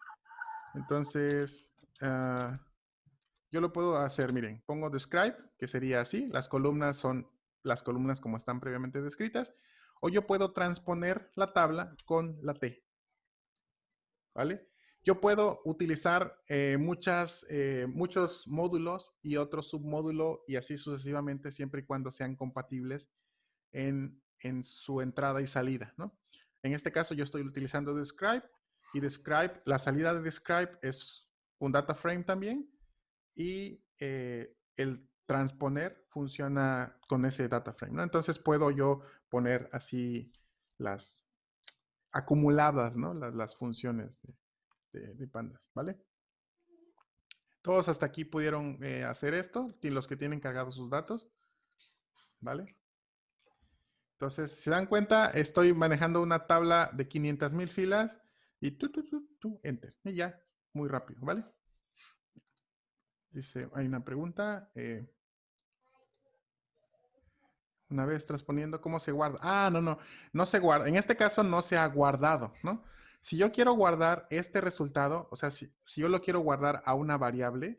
[SPEAKER 1] Entonces, yo lo puedo hacer, miren, pongo describe, que sería así, las columnas son las columnas como están previamente descritas, o yo puedo transponer la tabla con la T, ¿vale? Yo puedo utilizar muchos módulos y otro submódulo y así sucesivamente, siempre y cuando sean compatibles en su entrada y salida, ¿no? En este caso yo estoy utilizando describe y describe, la salida de describe es un data frame también y el transponer funciona con ese data frame, ¿no? Entonces puedo yo poner así las acumuladas, ¿no? Las funciones de Pandas, ¿vale? Todos hasta aquí pudieron hacer esto, los que tienen cargados sus datos, ¿vale? Entonces, si se dan cuenta, estoy manejando una tabla de 500,000 filas y enter. Y ya, muy rápido, ¿vale? Dice, hay una pregunta. Una vez transponiendo, ¿cómo se guarda? Ah, no se guarda. En este caso no se ha guardado, ¿no? Si yo quiero guardar este resultado, o sea, si yo lo quiero guardar a una variable,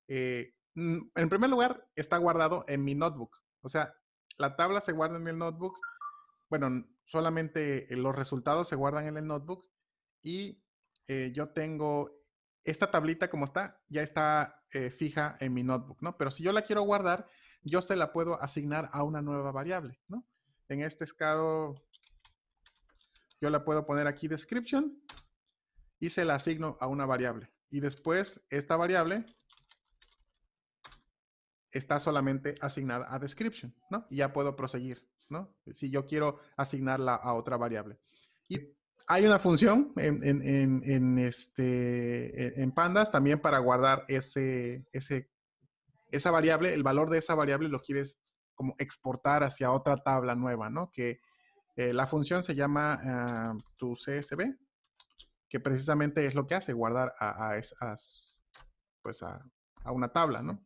[SPEAKER 1] en primer lugar, está guardado en mi notebook. O sea, la tabla se guarda en el notebook. Bueno, solamente los resultados se guardan en el notebook y yo tengo esta tablita como está, ya está fija en mi notebook, ¿no? Pero si yo la quiero guardar, yo se la puedo asignar a una nueva variable, ¿no? En este caso, yo la puedo poner aquí description y se la asigno a una variable. Y después esta variable está solamente asignada a description, ¿no? Y ya puedo proseguir, ¿no? Si yo quiero asignarla a otra variable. Y hay una función en Pandas también para guardar esa variable, el valor de esa variable lo quieres como exportar hacia otra tabla nueva, ¿no? Que la función se llama tu CSV, que precisamente es lo que hace, guardar a una tabla, ¿no?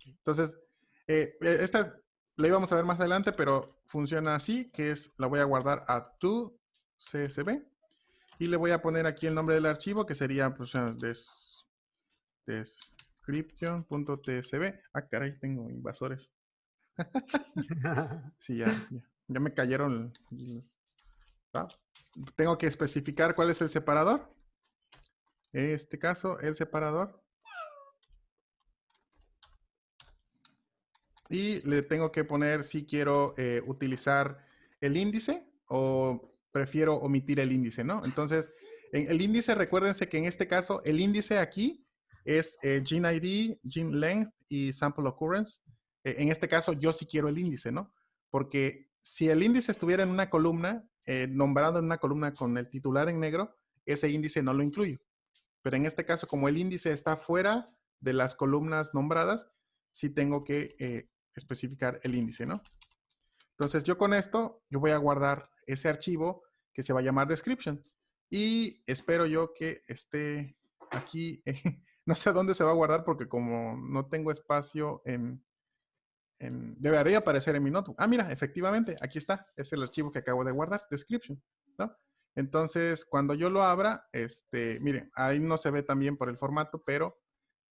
[SPEAKER 1] Entonces, esta la íbamos a ver más adelante, pero funciona así, que es, la voy a guardar a tu CSV y le voy a poner aquí el nombre del archivo, que sería pues, description.tsv. Ah, caray, tengo invasores. Sí, ya me cayeron. ¿Va? Tengo que especificar cuál es el separador. En este caso, el separador. Y le tengo que poner si quiero utilizar el índice o prefiero omitir el índice, ¿no? Entonces, en el índice, recuérdense que en este caso, el índice aquí es gene ID, gene length y sample occurrence. En este caso, yo sí quiero el índice, ¿no? Porque si el índice estuviera en una columna, nombrado en una columna con el titular en negro, ese índice no lo incluyo. Pero en este caso, como el índice está fuera de las columnas nombradas, sí tengo que especificar el índice, ¿no? Entonces yo con esto, yo voy a guardar ese archivo que se va a llamar description. Y espero yo que esté aquí. No sé dónde se va a guardar porque como no tengo espacio debería aparecer en mi notebook. Ah, mira, efectivamente, aquí está. Es el archivo que acabo de guardar, description, ¿no? Entonces, cuando yo lo abra, miren, ahí no se ve tan bien por el formato, pero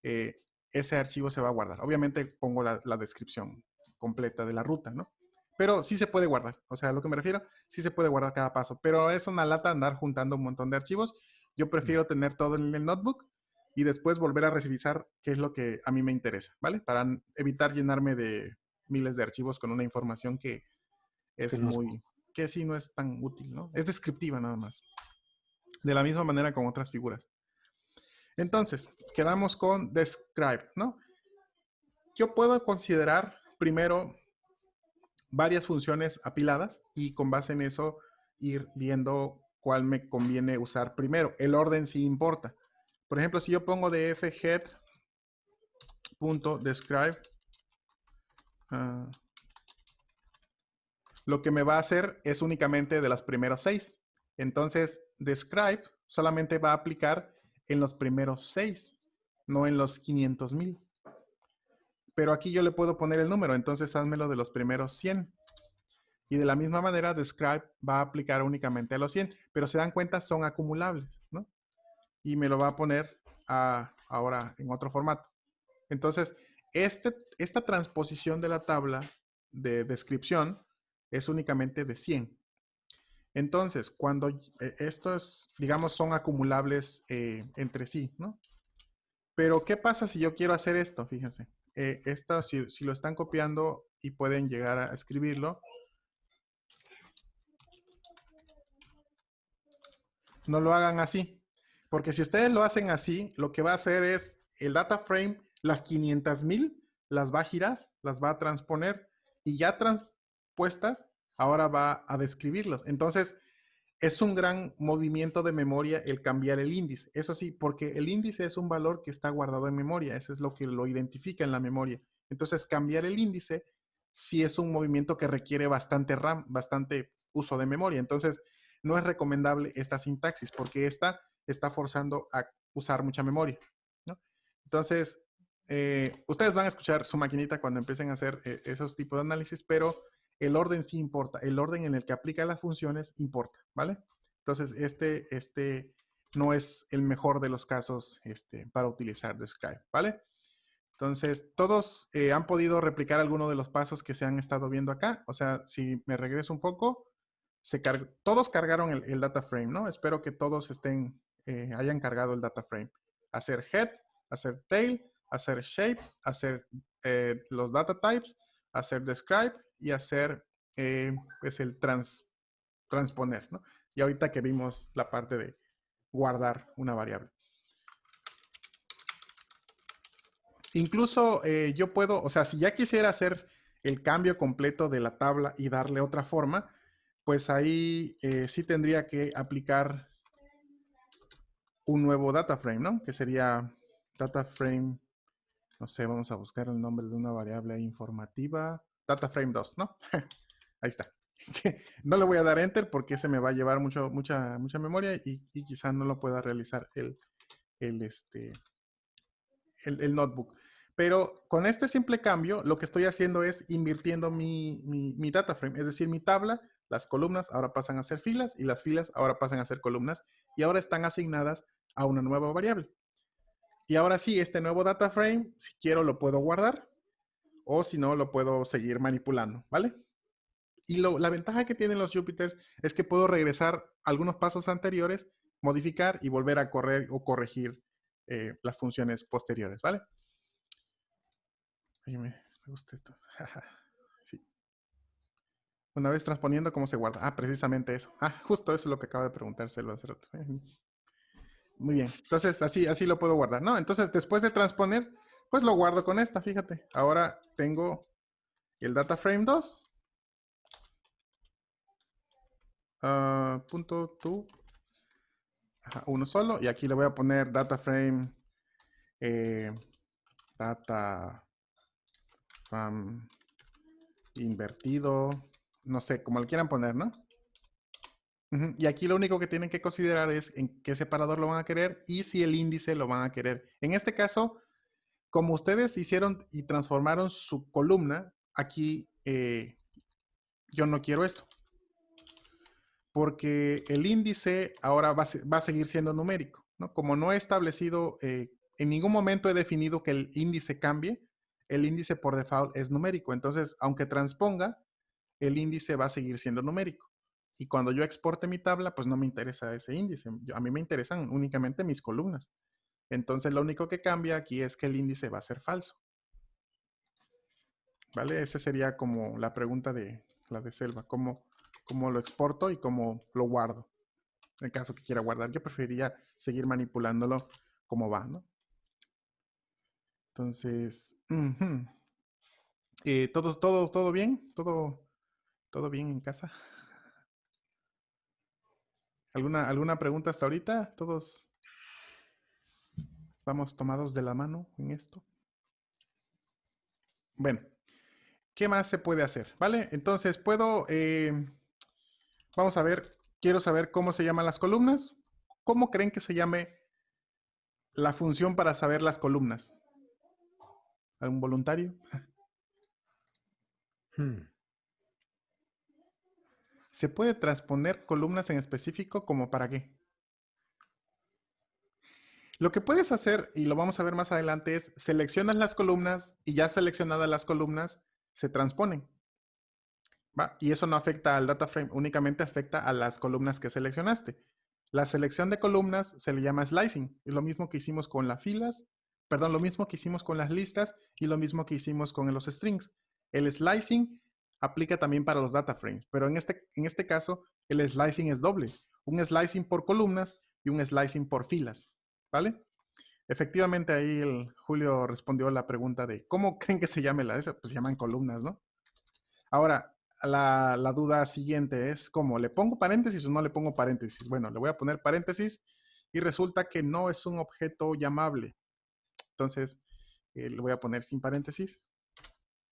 [SPEAKER 1] ese archivo se va a guardar. Obviamente pongo la descripción completa de la ruta, ¿no? Pero sí se puede guardar. O sea, a lo que me refiero, sí se puede guardar cada paso. Pero es una lata andar juntando un montón de archivos. Yo prefiero tener todo en el notebook y después volver a revisar qué es lo que a mí me interesa, ¿vale? Para evitar llenarme de miles de archivos con una información que
[SPEAKER 2] Que
[SPEAKER 1] es
[SPEAKER 2] no es-
[SPEAKER 1] muy, que sí no es tan útil, ¿no? Es descriptiva nada más. De la misma manera con otras figuras. Entonces, quedamos con describe, ¿no? Yo puedo considerar primero varias funciones apiladas y con base en eso ir viendo cuál me conviene usar primero. El orden sí importa. Por ejemplo, si yo pongo dfhead.describe, lo que me va a hacer es únicamente de los primeros 6. Entonces, describe solamente va a aplicar en los primeros 6, no en los 500,000. Pero aquí yo le puedo poner el número, entonces házmelo de los primeros 100. Y de la misma manera, describe va a aplicar únicamente a los 100, pero se dan cuenta, son acumulables, ¿no? Y me lo va a poner ahora en otro formato. Entonces, esta transposición de la tabla de descripción es únicamente de 100. Entonces, cuando estos, digamos, son acumulables entre sí, ¿no? Pero, ¿qué pasa si yo quiero hacer esto? Fíjense, si lo están copiando y pueden llegar a escribirlo, no lo hagan así. Porque si ustedes lo hacen así, lo que va a hacer es el data frame, las 500,000 las va a girar, las va a transponer y ya transpuestas, ahora va a describirlos. Entonces, es un gran movimiento de memoria el cambiar el índice. Eso sí, porque el índice es un valor que está guardado en memoria. Eso es lo que lo identifica en la memoria. Entonces, cambiar el índice sí es un movimiento que requiere bastante RAM, bastante uso de memoria. Entonces, no es recomendable esta sintaxis porque esta está forzando a usar mucha memoria, ¿no? Entonces, ustedes van a escuchar su maquinita cuando empiecen a hacer esos tipos de análisis, pero el orden sí importa. El orden en el que aplica las funciones importa, ¿vale? Entonces, no es el mejor de los casos para utilizar describe, ¿vale? Entonces, todos han podido replicar alguno de los pasos que se han estado viendo acá. O sea, si me regreso un poco, todos cargaron el data frame, ¿no? Espero que todos hayan cargado el data frame. Hacer head, hacer tail, hacer shape, hacer los data types, hacer describe y hacer pues el transponer, ¿no? Y ahorita que vimos la parte de guardar una variable. Incluso yo puedo, o sea, si ya quisiera hacer el cambio completo de la tabla y darle otra forma, pues ahí sí tendría que aplicar un nuevo data frame, ¿no? Que sería data frame, no sé, vamos a buscar el nombre de una variable informativa, data frame 2, ¿no? Ahí está. No le voy a dar enter porque se me va a llevar mucha memoria y quizá no lo pueda realizar el notebook. Pero con este simple cambio, lo que estoy haciendo es invirtiendo mi data frame, es decir, mi tabla, las columnas ahora pasan a ser filas y las filas ahora pasan a ser columnas y ahora están asignadas a una nueva variable. Y ahora sí, este nuevo data frame, si quiero lo puedo guardar o si no lo puedo seguir manipulando, ¿vale? Y la ventaja que tienen los Jupyters es que puedo regresar algunos pasos anteriores, modificar y volver a correr o corregir las funciones posteriores, ¿vale? Ay, me gusta esto. Sí. Una vez transponiendo, ¿cómo se guarda? Ah, precisamente eso. Ah, justo eso es lo que acaba de preguntárselo hace rato. Muy bien. Entonces, así lo puedo guardar, ¿no? Entonces, después de transponer, pues lo guardo con esta, fíjate. Ahora tengo el data frame 2. Punto to. Uno solo. Y aquí le voy a poner data frame data frame invertido. No sé, como le quieran poner, ¿no? Y aquí lo único que tienen que considerar es en qué separador lo van a querer y si el índice lo van a querer. En este caso, como ustedes hicieron y transformaron su columna, aquí yo no quiero esto. Porque el índice ahora va a seguir siendo numérico, ¿no? Como no he establecido, en ningún momento he definido que el índice cambie, el índice por default es numérico. Entonces, aunque transponga, el índice va a seguir siendo numérico. Y cuando yo exporte mi tabla, pues no me interesa ese índice. A mí me interesan únicamente mis columnas. Entonces, lo único que cambia aquí es que el índice va a ser falso. ¿Vale? Esa sería como la pregunta de la de Selva. ¿Cómo lo exporto y cómo lo guardo? En caso que quiera guardar, yo preferiría seguir manipulándolo como va, ¿no? Entonces, ¿todo bien? ¿Todo bien en casa? ¿Alguna pregunta hasta ahorita? ¿Todos vamos tomados de la mano en esto? Bueno, ¿qué más se puede hacer? ¿Vale? Entonces, vamos a ver, quiero saber cómo se llaman las columnas. ¿Cómo creen que se llame la función para saber las columnas? ¿Algún voluntario? ¿Se puede transponer columnas en específico como para qué? Lo que puedes hacer, y lo vamos a ver más adelante, es seleccionas las columnas y ya seleccionadas las columnas se transponen. ¿Va? Y eso no afecta al data frame, únicamente afecta a las columnas que seleccionaste. La selección de columnas se le llama slicing. Es lo mismo que hicimos con las filas, perdón, lo mismo que hicimos con las listas y lo mismo que hicimos con los strings. El slicing aplica también para los data frames, pero en este caso el slicing es doble. Un slicing por columnas y un slicing por filas. ¿Vale? Efectivamente ahí Julio respondió la pregunta de ¿cómo creen que se llame la esa? Pues se llaman columnas, ¿no? Ahora, la duda siguiente es ¿cómo? ¿Le pongo paréntesis o no le pongo paréntesis? Bueno, le voy a poner paréntesis y resulta que no es un objeto llamable. Entonces, le voy a poner sin paréntesis.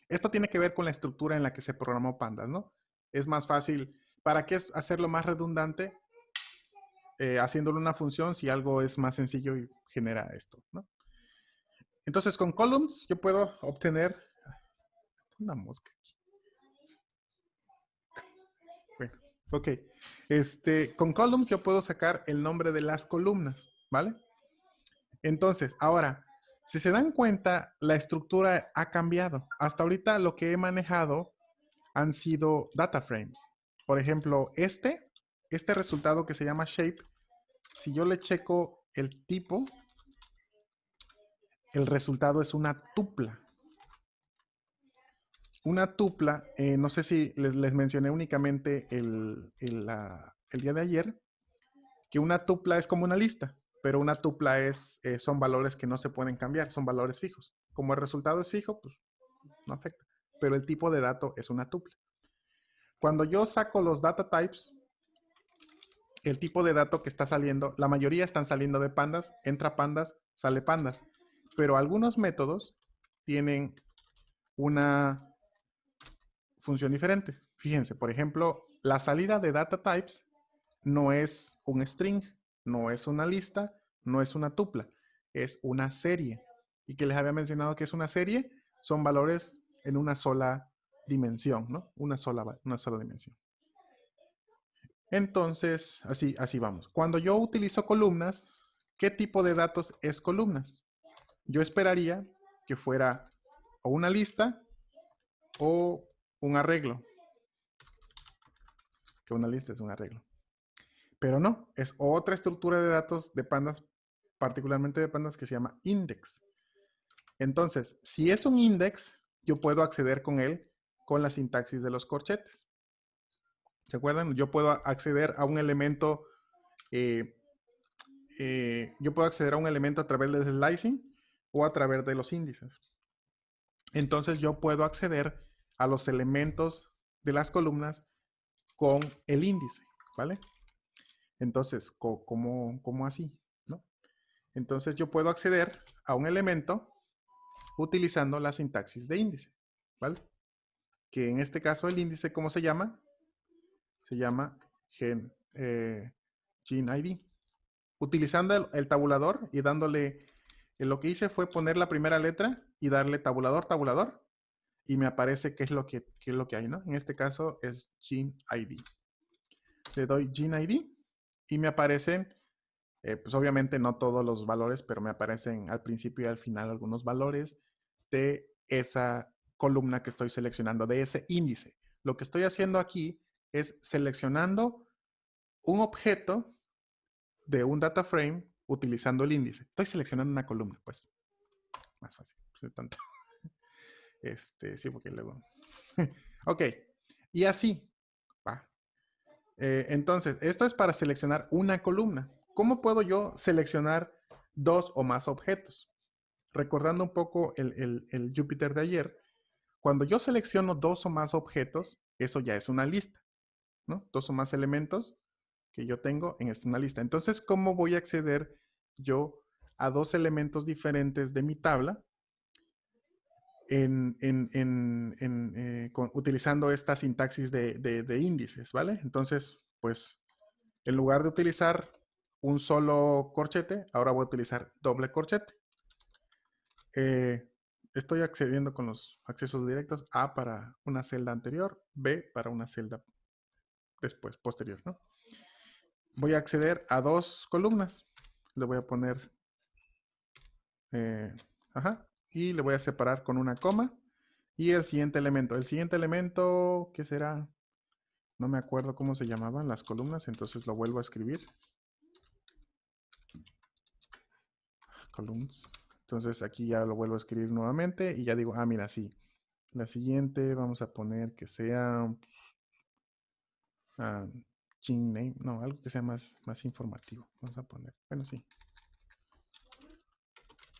[SPEAKER 1] Esto tiene que ver con la estructura en la que se programó Pandas, ¿no? Es más fácil, ¿para qué hacerlo más redundante? Haciéndole una función si algo es más sencillo y genera esto, ¿no? Entonces, con columns yo puedo obtener una mosca aquí. Bueno, ok. Con columns yo puedo sacar el nombre de las columnas, ¿vale? Entonces, ahora, si se dan cuenta, la estructura ha cambiado. Hasta ahorita lo que he manejado han sido data frames. Por ejemplo, este resultado que se llama shape, si yo le checo el tipo, el resultado es una tupla. Una tupla, no sé si les mencioné únicamente el día de ayer, que una tupla es como una lista, pero una tupla son valores que no se pueden cambiar, son valores fijos. Como el resultado es fijo, pues no afecta, pero el tipo de dato es una tupla. Cuando yo saco los data types, el tipo de dato que está saliendo, la mayoría están saliendo de pandas, entra pandas, sale pandas, pero algunos métodos tienen una función diferente. Fíjense, por ejemplo, la salida de data types no es un string, no es una lista, no es una tupla, es una serie. Y que les había mencionado que es una serie, son valores en una sola dimensión, ¿no? Una sola dimensión. Entonces, así vamos. Cuando yo utilizo columnas, ¿qué tipo de datos es columnas? Yo esperaría que fuera o una lista o un arreglo. Que una lista es un arreglo. Pero no, es otra estructura de datos de pandas, particularmente de pandas, que se llama index. Entonces, si es un index, yo puedo acceder con él con la sintaxis de los corchetes. ¿Se acuerdan? Yo puedo acceder a un elemento yo puedo acceder a un elemento a través del slicing o a través de los índices. Entonces yo puedo acceder a los elementos de las columnas con el índice, ¿vale? Entonces, ¿cómo así? ¿No? Entonces yo puedo acceder a un elemento utilizando la sintaxis de índice, ¿vale? Que en este caso el índice, ¿cómo se llama? Se llama GenID. Utilizando el tabulador y dándole, lo que hice fue poner la primera letra y darle tabulador, tabulador, y me aparece qué es lo que hay, ¿no? En este caso es GenID. Le doy GenID y me aparecen, pues obviamente no todos los valores, pero me aparecen al principio y al final algunos valores de esa columna que estoy seleccionando, de ese índice. Lo que estoy haciendo aquí es seleccionando un objeto de un data frame utilizando el índice. Estoy seleccionando una columna, pues. Más fácil. Tanto. Sí, porque luego. Ok. Y así. Va. Entonces, esto es para seleccionar una columna. ¿Cómo puedo yo seleccionar dos o más objetos? Recordando un poco el Jupyter de ayer, cuando yo selecciono dos o más objetos, eso ya es una lista, ¿no? Dos o más elementos que yo tengo en una lista. Entonces, ¿cómo voy a acceder yo a dos elementos diferentes de mi tabla utilizando esta sintaxis de índices, ¿vale? Entonces, pues, en lugar de utilizar un solo corchete, ahora voy a utilizar doble corchete. Estoy accediendo con los accesos directos, A para una celda anterior, B para una celda después, posterior, ¿no? Voy a acceder a dos columnas. Le voy a poner, y le voy a separar con una coma. Y el siguiente elemento, ¿qué será? No me acuerdo cómo se llamaban las columnas, entonces lo vuelvo a escribir. Columns. Entonces aquí ya lo vuelvo a escribir nuevamente y ya digo, mira, sí. La siguiente vamos a poner que sea Gene name, no, algo que sea más informativo. Vamos a poner, bueno, sí.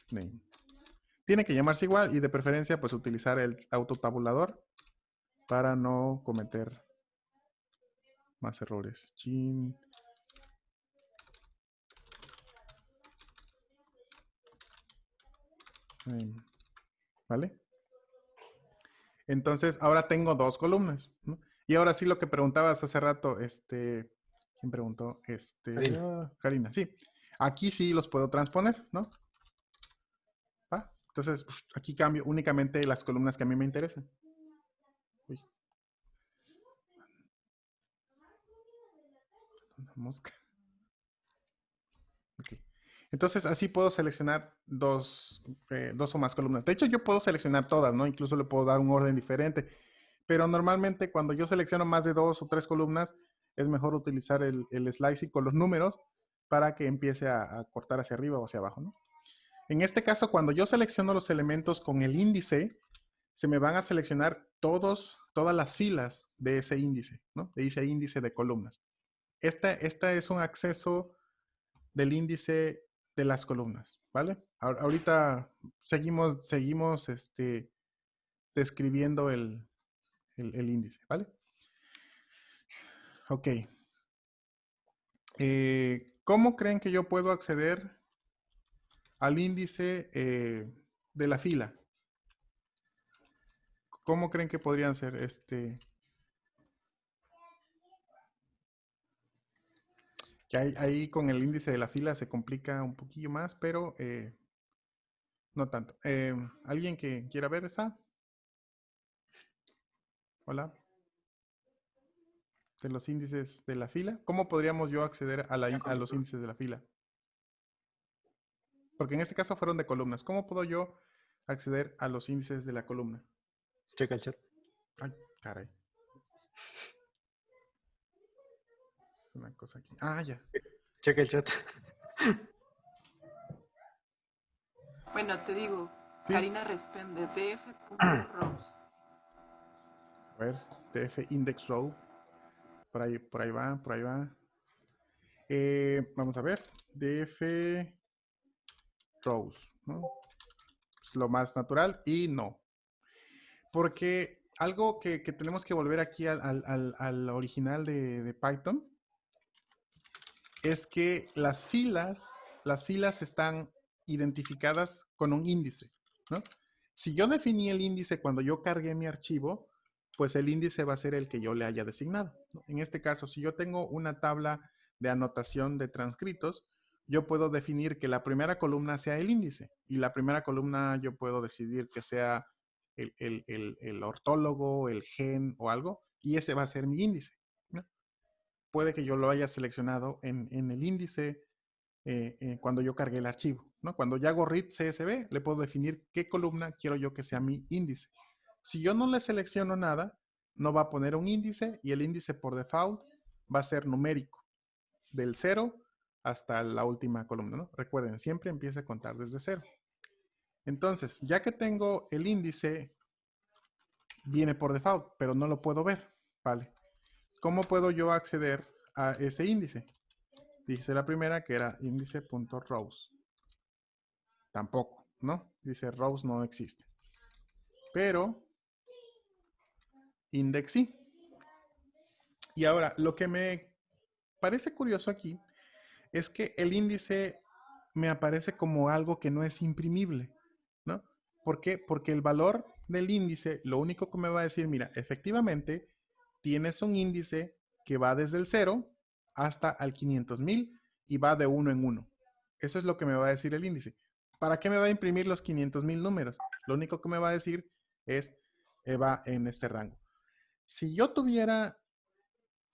[SPEAKER 1] Name. Tiene que llamarse igual y de preferencia pues utilizar el autotabulador para no cometer más errores. Gene. Name. ¿Vale? Entonces ahora tengo dos columnas, ¿no? Y ahora sí lo que preguntabas hace rato, ¿quién preguntó?
[SPEAKER 2] Karina.
[SPEAKER 1] Karina, sí. Aquí sí los puedo transponer, ¿no? ¿Va? Entonces, aquí cambio únicamente las columnas que a mí me interesan. Uy. Una mosca. Ok. Entonces, así puedo seleccionar dos o más columnas. De hecho, yo puedo seleccionar todas, ¿no? Incluso le puedo dar un orden diferente. Pero normalmente cuando yo selecciono más de dos o tres columnas, es mejor utilizar el slicing con los números para que empiece a cortar hacia arriba o hacia abajo, ¿no? En este caso, cuando yo selecciono los elementos con el índice, se me van a seleccionar todas las filas de ese índice, ¿no? De ese índice de columnas. Esta es un acceso del índice de las columnas, ¿vale? Ahorita seguimos describiendo el índice, ¿vale? Ok. ¿Cómo creen que yo puedo acceder al índice de la fila? ¿Cómo creen que podrían ser? Que ahí con el índice de la fila se complica un poquillo más, pero no tanto. ¿Alguien que quiera ver esa? Hola. De los índices de la fila. ¿Cómo podríamos yo acceder a los índices de la fila? Porque en este caso fueron de columnas. ¿Cómo puedo yo acceder a los índices de la columna?
[SPEAKER 2] Checa el chat.
[SPEAKER 1] Ay, caray. Es una cosa aquí. Ya.
[SPEAKER 2] Checa el chat.
[SPEAKER 3] Bueno, te digo,
[SPEAKER 1] Sí.
[SPEAKER 3] Karina responde df.rows.
[SPEAKER 1] A ver, df index row. Por ahí va. Vamos a ver. df rows, ¿no? Es lo más natural y no. Porque algo que tenemos que volver aquí al original de Python es que las filas están identificadas con un índice, ¿no? Si yo definí el índice cuando yo cargué mi archivo, pues el índice va a ser el que yo le haya designado, ¿no? En este caso, si yo tengo una tabla de anotación de transcritos, yo puedo definir que la primera columna sea el índice y la primera columna yo puedo decidir que sea el ortólogo, el gen o algo, y ese va a ser mi índice, ¿no? Puede que yo lo haya seleccionado en el índice cuando yo cargué el archivo, ¿no? Cuando yo hago read CSV, le puedo definir qué columna quiero yo que sea mi índice. Si yo no le selecciono nada, no va a poner un índice y el índice por default va a ser numérico, del 0 hasta la última columna, ¿no? Recuerden, siempre empieza a contar desde 0. Entonces, ya que tengo el índice, viene por default, pero no lo puedo ver, ¿vale? ¿Cómo puedo yo acceder a ese índice? Dice la primera que era índice.rows. Tampoco, ¿no? Dice rows no existe. Pero index sí. Y ahora, lo que me parece curioso aquí es que el índice me aparece como algo que no es imprimible, ¿no? ¿Por qué? Porque el valor del índice, lo único que me va a decir, mira, efectivamente, tienes un índice que va desde el 0 hasta al 500,000 y va de 1 en 1. Eso es lo que me va a decir el índice. ¿Para qué me va a imprimir los 500,000 números? Lo único que me va a decir es, va en este rango. Si yo tuviera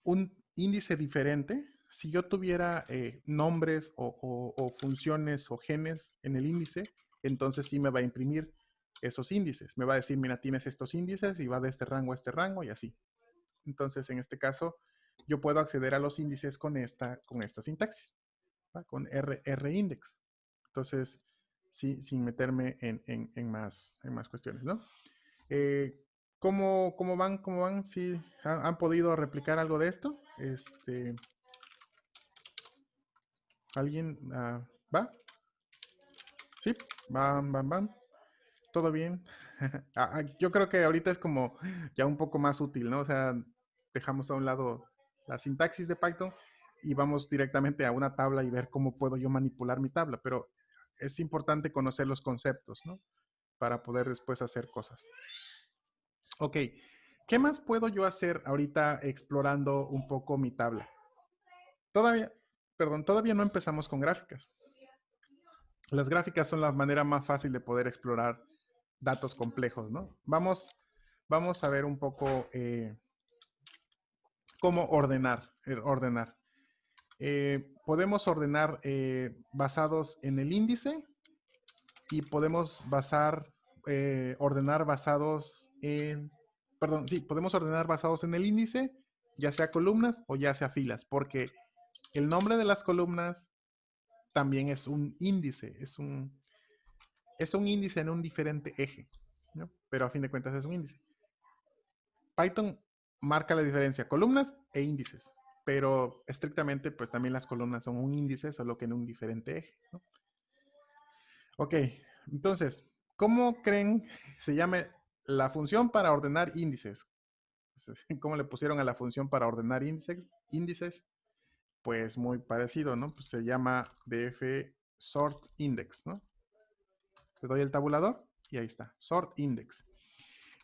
[SPEAKER 1] un índice diferente, si yo tuviera nombres o funciones o genes en el índice, entonces sí me va a imprimir esos índices. Me va a decir, mira, tienes estos índices y va de este rango a este rango y así. Entonces, en este caso, yo puedo acceder a los índices con esta sintaxis, ¿va? Con index. Entonces, sí, sin meterme en más cuestiones, ¿no? ¿Cómo van? ¿Cómo van? ¿Sí han podido replicar algo de esto? ¿Alguien va? ¿Sí? Van. ¿Todo bien? Yo creo que ahorita es como ya un poco más útil, ¿no? O sea, dejamos a un lado la sintaxis de Python y vamos directamente a una tabla y ver cómo puedo yo manipular mi tabla, pero es importante conocer los conceptos, ¿no? Para poder después hacer cosas. Ok, ¿qué más puedo yo hacer ahorita explorando un poco mi tabla? Todavía no empezamos con gráficas. Las gráficas son la manera más fácil de poder explorar datos complejos, ¿no? Vamos a ver un poco cómo ordenar. Podemos ordenar basados en el índice y podemos ordenar basados en, podemos ordenar basados en el índice, ya sea columnas o ya sea filas, porque el nombre de las columnas también es un índice, es un índice en un diferente eje, ¿no? Pero a fin de cuentas es un índice. Python marca la diferencia, columnas e índices, pero estrictamente pues también las columnas son un índice, solo que en un diferente eje, ¿no? Ok, entonces, ¿cómo creen se llame la función para ordenar índices? ¿Cómo le pusieron a la función para ordenar índices? Pues muy parecido, ¿no? Pues se llama df sort index, ¿no? Le doy el tabulador y ahí está, sort index.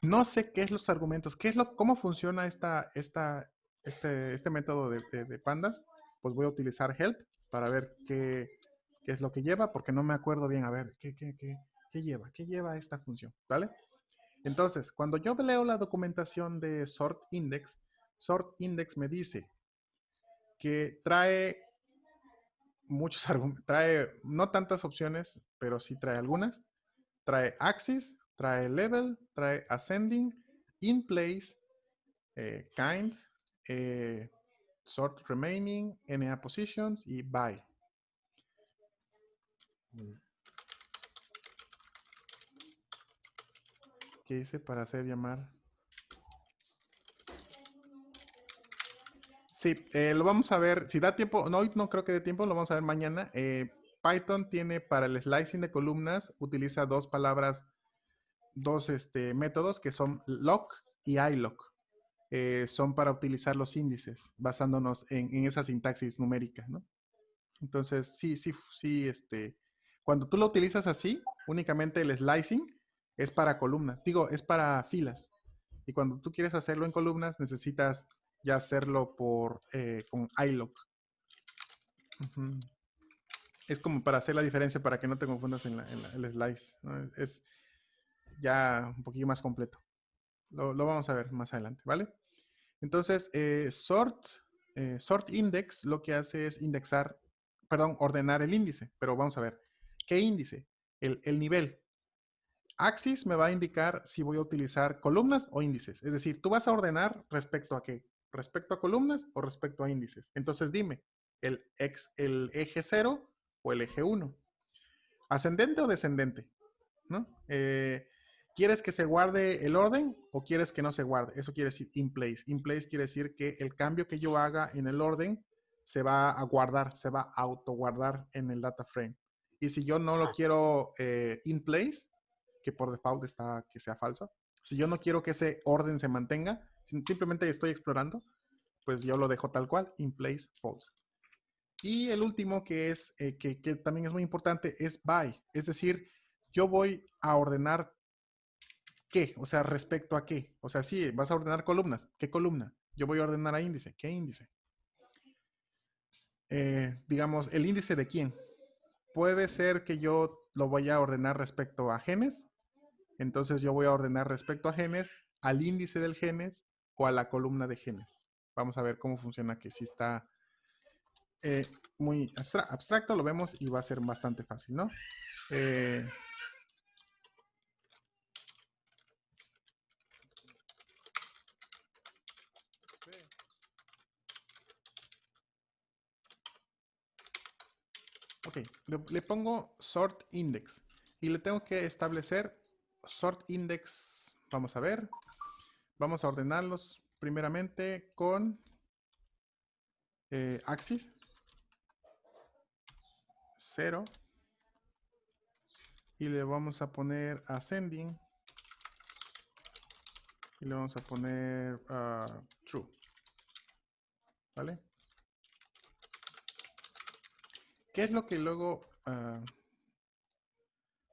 [SPEAKER 1] No sé qué es los argumentos, cómo funciona este método de pandas. Pues voy a utilizar help para ver qué es lo que lleva, porque no me acuerdo bien. A ver, ¿qué lleva? ¿Qué lleva esta función? ¿Vale? Entonces, cuando yo leo la documentación de sort index me dice que trae muchos argumentos, trae no tantas opciones, pero sí trae algunas. Trae axis, trae level, trae ascending, in place, kind, sort remaining, NA positions y by. ¿Qué hice para hacer llamar? Sí, lo vamos a ver. Si da tiempo, no, hoy no creo que dé tiempo, lo vamos a ver mañana. Python tiene para el slicing de columnas, utiliza dos palabras, dos métodos que son lock y ilock. Son para utilizar los índices, basándonos en esa sintaxis numérica, ¿no? Entonces, sí, cuando tú lo utilizas así, únicamente el slicing es para columnas, digo, es para filas. Y cuando tú quieres hacerlo en columnas, necesitas ya hacerlo con ilock. Ujú. Es como para hacer la diferencia, para que no te confundas en el slice, ¿no? Es ya un poquito más completo. Lo vamos a ver más adelante, ¿vale? Entonces, sort index lo que hace es ordenar el índice. Pero vamos a ver, ¿qué índice? El nivel. Axis me va a indicar si voy a utilizar columnas o índices. Es decir, tú vas a ordenar respecto a qué. ¿Respecto a columnas o respecto a índices? Entonces dime, el eje 0 o el eje 1. ¿Ascendente o descendente? ¿No? ¿Quieres que se guarde el orden o quieres que no se guarde? Eso quiere decir in place. In place quiere decir que el cambio que yo haga en el orden se va a guardar, se va a autoguardar en el data frame. Y si yo no lo quiero in place, que por default está que sea falso, si yo no quiero que ese orden se mantenga, simplemente estoy explorando, pues yo lo dejo tal cual, in place false. Y el último que es que también es muy importante es by, es decir, yo voy a ordenar qué, o sea, respecto a qué. O sea, sí, vas a ordenar columnas, ¿qué columna? Yo voy a ordenar a índice, ¿qué índice? Digamos, ¿el índice de quién? Puede ser que yo lo vaya a ordenar respecto a genes, entonces yo voy a ordenar respecto a genes, al índice del genes o a la columna de genes. Vamos a ver cómo funciona, que si está muy abstracto, lo vemos y va a ser bastante fácil, ¿no? Ok, le pongo sort index y le tengo que establecer sort index. Vamos a ver, vamos a ordenarlos primeramente con axis 0 y le vamos a poner ascending y le vamos a poner true, ¿vale? ¿Qué es lo que luego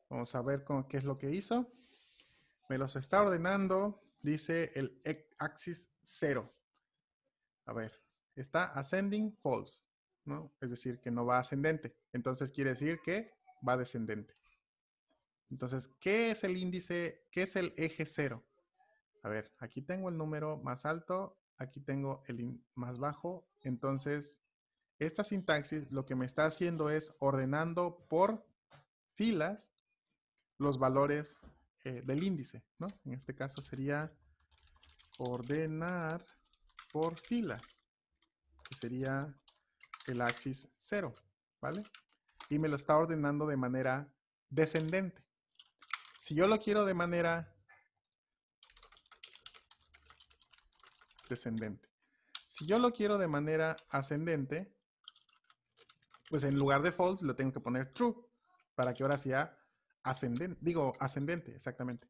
[SPEAKER 1] vamos a ver qué es lo que hizo? Me los está ordenando, dice el axis 0. A ver, está ascending false, ¿no? Es decir, que no va ascendente. Entonces quiere decir que va descendente. Entonces, ¿qué es el índice? ¿Qué es el eje 0? A ver, aquí tengo el número más alto, aquí tengo el más bajo. Entonces, esta sintaxis lo que me está haciendo es ordenando por filas los valores del índice, ¿no? En este caso sería ordenar por filas, que sería el axis 0, ¿vale? Y me lo está ordenando de manera descendente. Si yo lo quiero de manera descendente. Si yo lo quiero de manera ascendente, pues en lugar de false lo tengo que poner true para que ahora sea ascendente, digo ascendente, exactamente.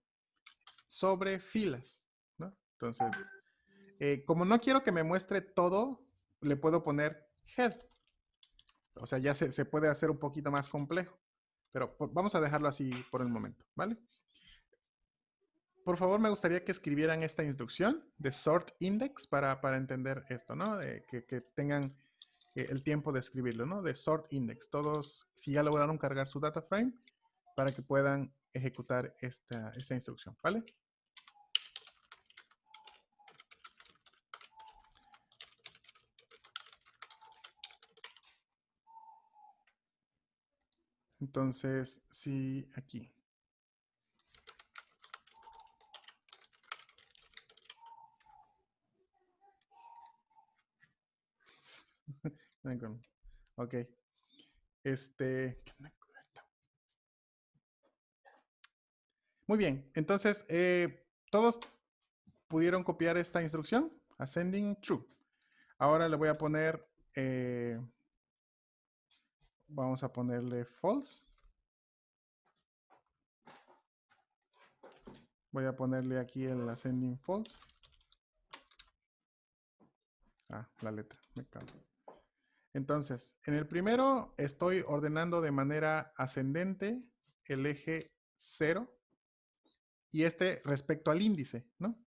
[SPEAKER 1] Sobre filas, ¿no? Entonces, como no quiero que me muestre todo, le puedo poner head. O sea, ya se puede hacer un poquito más complejo. Pero vamos a dejarlo así por el momento, ¿vale? Por favor, me gustaría que escribieran esta instrucción de sort index para entender esto, ¿no? Que tengan el tiempo de escribirlo, ¿no? De sort index. Todos, si ya lograron cargar su data frame, para que puedan ejecutar esta instrucción, ¿vale? Entonces, sí, aquí. Ok. Muy bien. Entonces, todos pudieron copiar esta instrucción. Ascending true. Ahora le voy a poner, vamos a ponerle false. Voy a ponerle aquí el ascending false. Ah, la letra, me cago. Entonces, en el primero estoy ordenando de manera ascendente el eje 0 y este respecto al índice, ¿no?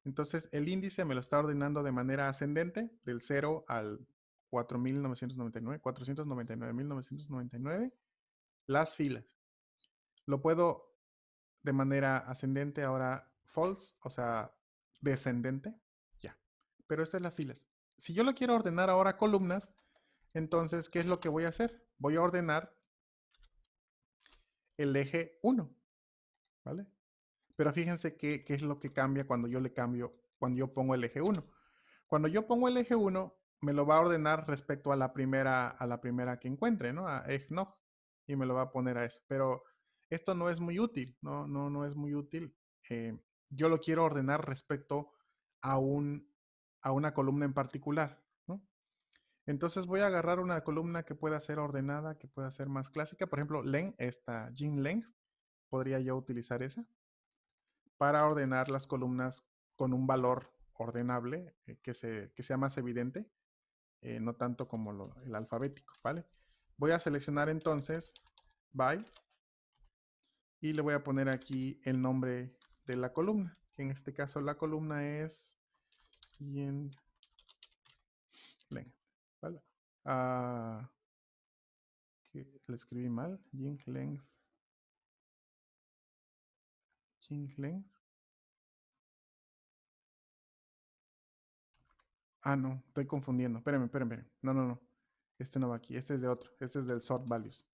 [SPEAKER 1] Entonces, el índice me lo está ordenando de manera ascendente del 0 al 4.999, 499.999, las filas. Lo puedo de manera ascendente ahora false, o sea, descendente, ya. Pero estas es las filas. Si yo lo quiero ordenar ahora columnas, entonces, ¿qué es lo que voy a hacer? Voy a ordenar el eje 1, ¿vale? Pero fíjense qué es lo que cambia cuando yo le cambio, cuando yo pongo el eje 1. Cuando yo pongo el eje 1, me lo va a ordenar respecto a la primera que encuentre, ¿no? A EGNOG, y me lo va a poner a eso. Pero esto no es muy útil, no es muy útil. Yo lo quiero ordenar respecto a, a una columna en particular, ¿no? Entonces voy a agarrar una columna que pueda ser ordenada, que pueda ser más clásica. Por ejemplo, esta Jean Length, podría yo utilizar esa para ordenar las columnas con un valor ordenable que sea más evidente, no tanto como el alfabético, ¿vale? Voy a seleccionar entonces by y le voy a poner aquí el nombre de la columna, que en este caso la columna es Jean Length, ¿vale? Que lo escribí mal, Jean Length. Jean Length. Ah, no, estoy confundiendo. Espérenme. No. Este no va aquí. Este es de otro. Este es del sort values.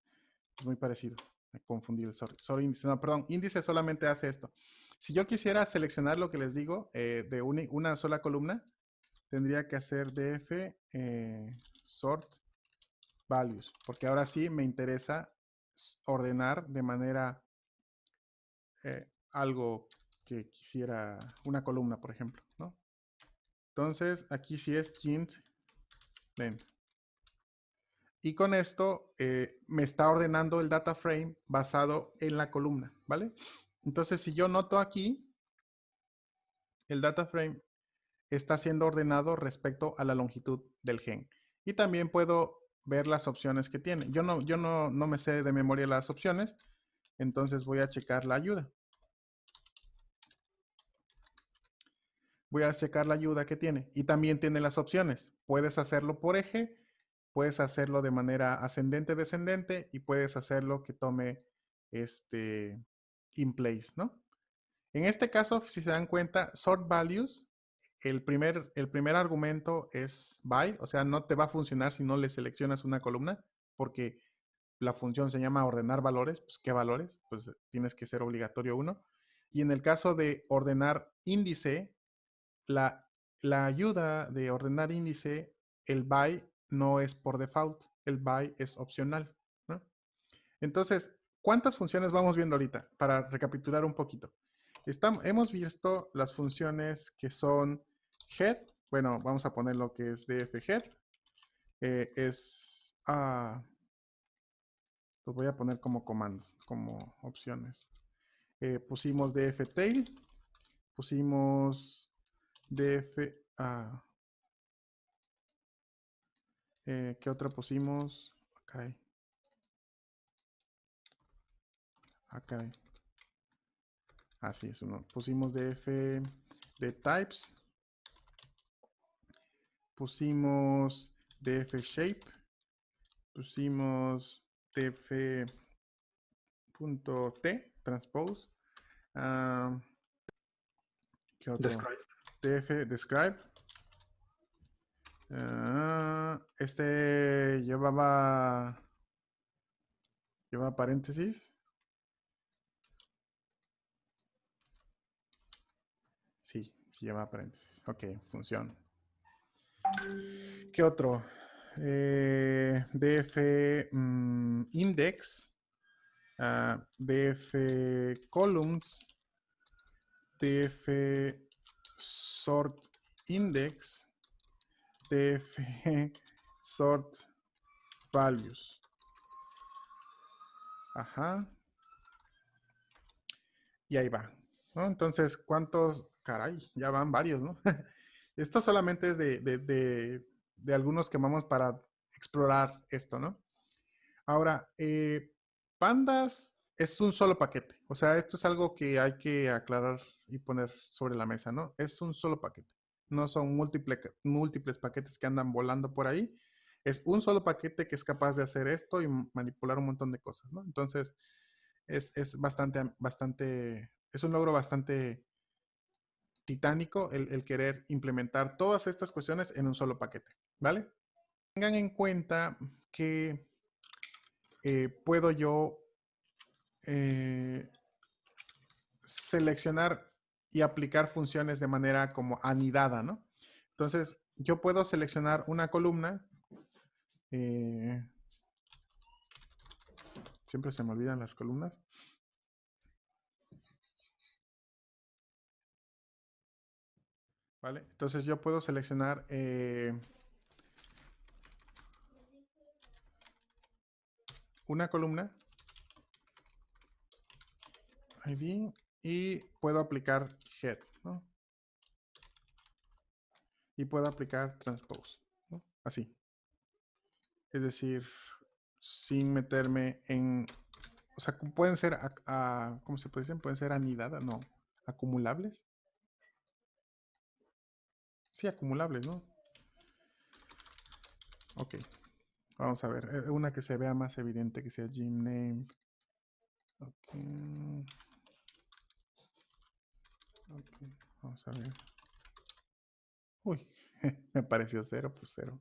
[SPEAKER 1] Es muy parecido. Me confundí el sort índice. No, perdón. Índice solamente hace esto. Si yo quisiera seleccionar lo que les digo de una sola columna, tendría que hacer df sort values. Porque ahora sí me interesa ordenar de manera algo que quisiera, una columna, por ejemplo, ¿no? Entonces, aquí sí es Jean Length. Y con esto me está ordenando el data frame basado en la columna, ¿vale? Entonces, si yo noto aquí, el data frame está siendo ordenado respecto a la longitud del gen. Y también puedo ver las opciones que tiene. Yo no me sé de memoria las opciones, entonces voy a checar la ayuda. Voy a checar la ayuda que tiene. Y también tiene las opciones. Puedes hacerlo por eje, puedes hacerlo de manera ascendente, descendente, y puedes hacerlo que tome in place, ¿no? En este caso, si se dan cuenta, sort values, el primer argumento es by, o sea, no te va a funcionar si no le seleccionas una columna, porque la función se llama ordenar valores. Pues, ¿qué valores? Pues tienes que ser obligatorio uno. Y en el caso de ordenar índice, la ayuda de ordenar índice, el by no es por default, el by es opcional, ¿no? Entonces, ¿cuántas funciones vamos viendo ahorita? Para recapitular un poquito. Hemos visto las funciones que son head, bueno, vamos a poner lo que es df-head, los voy a poner como comandos, como opciones. Pusimos df-tail, pusimos df, ¿qué otro pusimos? Caray. Caray. Así es uno. Pusimos df de types. Pusimos df shape. Pusimos df.t, transpose. ¿Qué otro?
[SPEAKER 2] Describe.
[SPEAKER 1] df describe. Este llevaba paréntesis. Sí, lleva paréntesis. Ok, función. ¿Qué otro? df index, df columns, df sort index, df sort values. Ajá. Y ahí va, ¿no? Entonces, ¿cuántos? Caray, ya van varios, ¿no? Esto solamente es de algunos que vamos para explorar esto, ¿no? Ahora, pandas es un solo paquete. O sea, esto es algo que hay que aclarar y poner sobre la mesa, ¿no? Es un solo paquete. No son múltiples paquetes que andan volando por ahí. Es un solo paquete que es capaz de hacer esto y manipular un montón de cosas, ¿no? Entonces, es bastante, es un logro bastante titánico el querer implementar todas estas cuestiones en un solo paquete, ¿vale? Tengan en cuenta que puedo yo seleccionar y aplicar funciones de manera como anidada, ¿no? Entonces, yo puedo seleccionar una columna. Siempre se me olvidan las columnas. ¿Vale? Entonces, yo puedo seleccionar una columna ID y puedo aplicar head, ¿no? Y puedo aplicar transpose, ¿no? Así. Es decir, sin meterme en... O sea, pueden ser, ¿cómo se puede decir? Pueden ser anidadas, no, acumulables. Sí, acumulables, ¿no? Ok, vamos a ver. Una que se vea más evidente, que sea gym name. Ok. Ok, vamos a ver. Uy, me pareció 0, pues 0.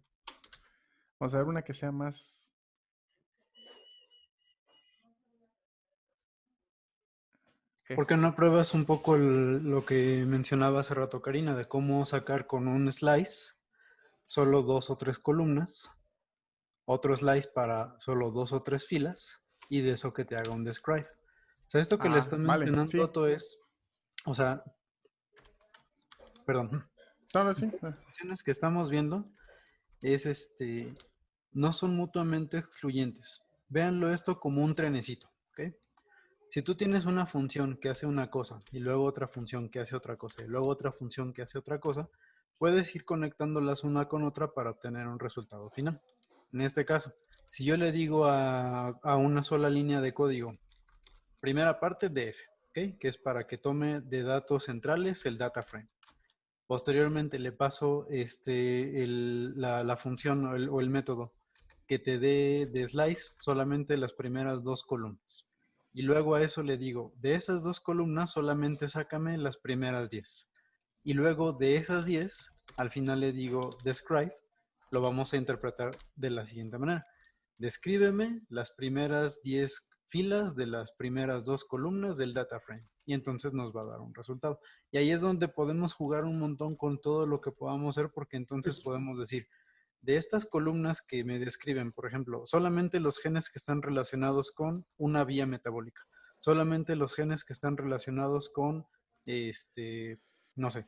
[SPEAKER 1] Vamos a ver una que sea más...
[SPEAKER 2] ¿Por qué no pruebas un poco lo que mencionaba hace rato Karina, de cómo sacar con un slice solo 2 o 3 columnas, otro slice para solo 2 o 3 filas, y de eso que te haga un describe? O sea, esto que le está
[SPEAKER 1] Vale,
[SPEAKER 2] mencionando
[SPEAKER 1] sí.
[SPEAKER 2] Otto es, o sea, perdón,
[SPEAKER 1] No, no, sí.
[SPEAKER 2] las funciones que estamos viendo es no son mutuamente excluyentes. Véanlo esto como un trenecito, ¿ok? Si tú tienes una función que hace una cosa y luego otra función que hace otra cosa y luego otra función que hace otra cosa, puedes ir conectándolas una con otra para obtener un resultado final. En este caso, si yo le digo a una sola línea de código, primera parte df, ¿ok? Que es para que tome de datos centrales el data frame. Posteriormente le paso la función o el método que te dé de slice solamente las primeras 2 columnas. Y luego a eso le digo, de esas 2 columnas solamente sácame las primeras 10. Y luego de esas 10, al final le digo describe, lo vamos a interpretar de la siguiente manera. Descríbeme las primeras 10 filas de las primeras 2 columnas del data frame. Y entonces nos va a dar un resultado. Y ahí es donde podemos jugar un montón con todo lo que podamos hacer, porque entonces podemos decir, de estas columnas que me describen, por ejemplo, solamente los genes que están relacionados con una vía metabólica, solamente los genes que están relacionados con, no sé,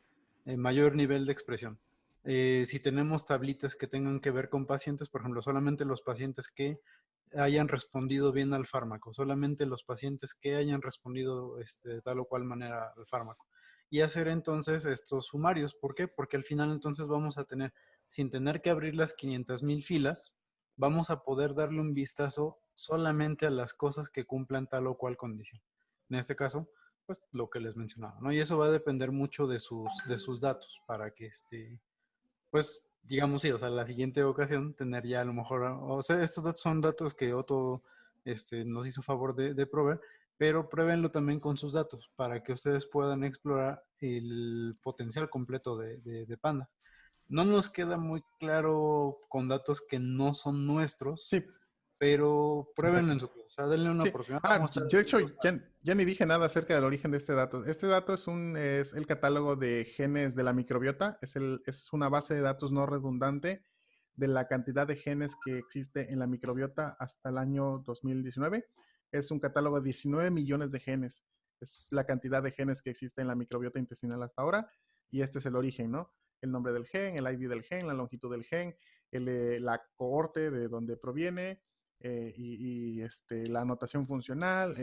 [SPEAKER 2] mayor nivel de expresión. Si tenemos tablitas que tengan que ver con pacientes, por ejemplo, solamente los pacientes que hayan respondido bien al fármaco, solamente los pacientes que hayan respondido de tal o cual manera al fármaco. Y hacer entonces estos sumarios. ¿Por qué? Porque al final entonces vamos a tener, sin tener que abrir las 500,000 filas, vamos a poder darle un vistazo solamente a las cosas que cumplan tal o cual condición. En este caso, pues lo que les mencionaba, ¿no? Y eso va a depender mucho de sus datos para que pues digamos sí, o sea, la siguiente ocasión tener ya a lo mejor, o sea, estos datos son datos que Otto nos hizo favor de proveer, pero pruébenlo también con sus datos para que ustedes puedan explorar el potencial completo de Pandas. No nos queda muy claro con datos que no son nuestros,
[SPEAKER 1] Sí,
[SPEAKER 2] pero pruébenlo
[SPEAKER 1] exacto.
[SPEAKER 2] en su casa, o sea, denle una
[SPEAKER 1] Sí.
[SPEAKER 2] oportunidad. Vamos a estar
[SPEAKER 1] Yo de hecho
[SPEAKER 2] haciendo
[SPEAKER 1] ya ni dije nada acerca del origen de este dato. Este dato es el catálogo de genes de la microbiota. Es una base de datos no redundante de la cantidad de genes que existe en la microbiota hasta el año 2019. Es un catálogo de 19 millones de genes. Es la cantidad de genes que existe en la microbiota intestinal hasta ahora. Y este es el origen, ¿no? el nombre del gen, el ID del gen, la longitud del gen, la cohorte de donde proviene, la anotación funcional,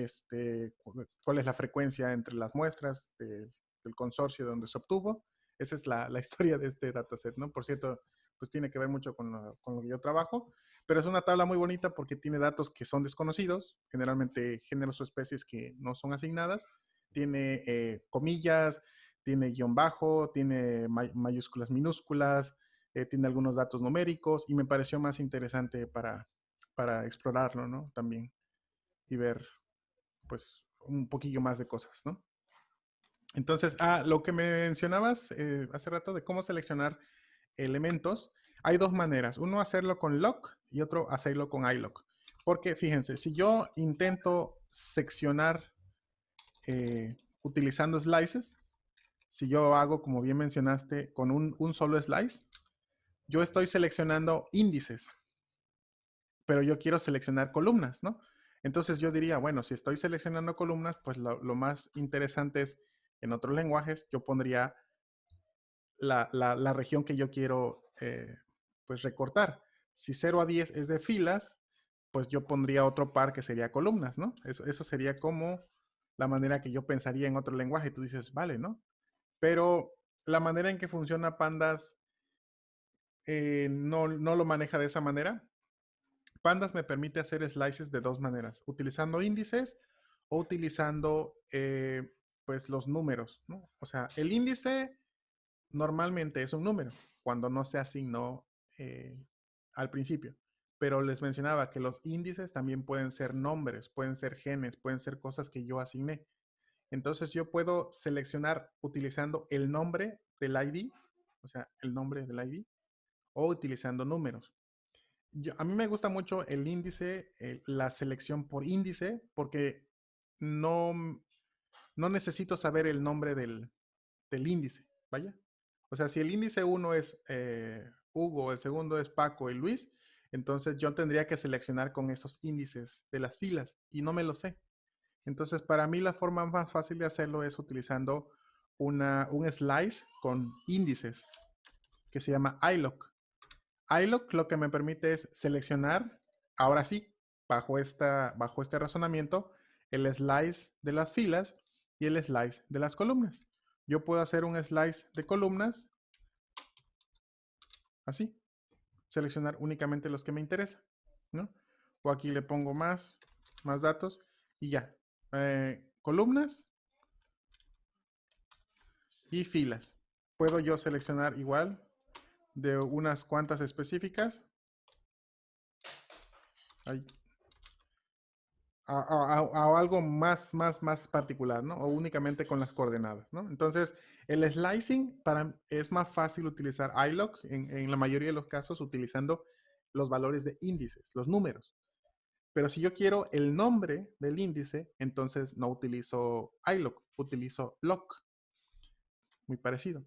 [SPEAKER 1] cuál es la frecuencia entre las muestras del consorcio de donde se obtuvo. Esa es la historia de este dataset, ¿no? Por cierto, pues tiene que ver mucho con lo que yo trabajo, pero es una tabla muy bonita porque tiene datos que son desconocidos, generalmente géneros o especies que no son asignadas, tiene comillas, tiene guión bajo, tiene mayúsculas, minúsculas, tiene algunos datos numéricos y me pareció más interesante para explorarlo, ¿no? También y ver, pues, un poquillo más de cosas, ¿no? Entonces, lo que me mencionabas hace rato de cómo seleccionar elementos, hay dos maneras. Uno hacerlo con lock y otro hacerlo con iLock. Porque fíjense, si yo intento seccionar utilizando slices, si yo hago, como bien mencionaste, con un solo slice, yo estoy seleccionando índices, pero yo quiero seleccionar columnas, ¿no? Entonces yo diría, bueno, si estoy seleccionando columnas, pues lo más interesante es, en otros lenguajes, yo pondría la región que yo quiero pues recortar. Si 0 a 10 es de filas, pues yo pondría otro par que sería columnas, ¿no? Eso sería como la manera que yo pensaría en otro lenguaje. Tú dices, vale, ¿no? Pero la manera en que funciona Pandas no lo maneja de esa manera. Pandas me permite hacer slices de dos maneras, utilizando índices o utilizando pues los números, ¿no? O sea, el índice normalmente es un número cuando no se asignó al principio. Pero les mencionaba que los índices también pueden ser nombres, pueden ser genes, pueden ser cosas que yo asigné. Entonces yo puedo seleccionar utilizando el nombre del ID, o sea, el nombre del ID, o utilizando números. A mí me gusta mucho el índice, la selección por índice, porque no, no necesito saber el nombre del índice, vaya. O sea, si el índice 1 es Hugo, el segundo es Paco y Luis, entonces yo tendría que seleccionar con esos índices de las filas y no me lo sé. Entonces, para mí la forma más fácil de hacerlo es utilizando un slice con índices que se llama iLock. iLock lo que me permite es seleccionar, ahora sí, bajo este razonamiento, el slice de las filas y el slice de las columnas. Yo puedo hacer un slice de columnas, así, seleccionar únicamente los que me interesan, ¿no? O aquí le pongo más datos y ya. Columnas y filas. Puedo yo seleccionar igual de unas cuantas específicas. Ahí. A algo más particular, ¿no? O únicamente con las coordenadas, ¿no? Entonces, el slicing es más fácil utilizar iLock en la mayoría de los casos utilizando los valores de índices, los números. Pero si yo quiero el nombre del índice, entonces no utilizo iLock, utilizo lock. Muy parecido.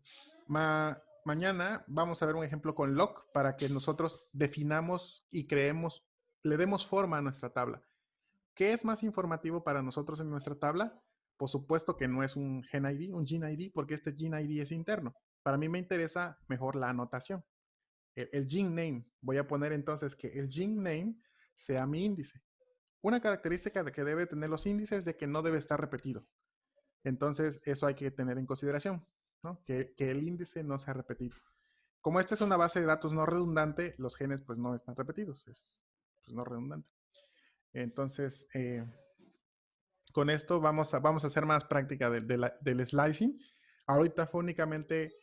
[SPEAKER 1] Mañana vamos a ver un ejemplo con lock para que nosotros definamos y le demos forma a nuestra tabla. ¿Qué es más informativo para nosotros en nuestra tabla? Por supuesto que no es un Gen ID, un Gene ID, porque este Gene ID es interno. Para mí me interesa mejor la anotación. El Gene Name. Voy a poner entonces que el Gene Name sea mi índice. Una característica de que debe tener los índices es de que no debe estar repetido. Entonces, eso hay que tener en consideración, ¿no? Que el índice no sea repetido. Como esta es una base de datos no redundante, los genes pues no están repetidos, es pues, no redundante. Entonces, con esto vamos a hacer más práctica del slicing. Ahorita fue únicamente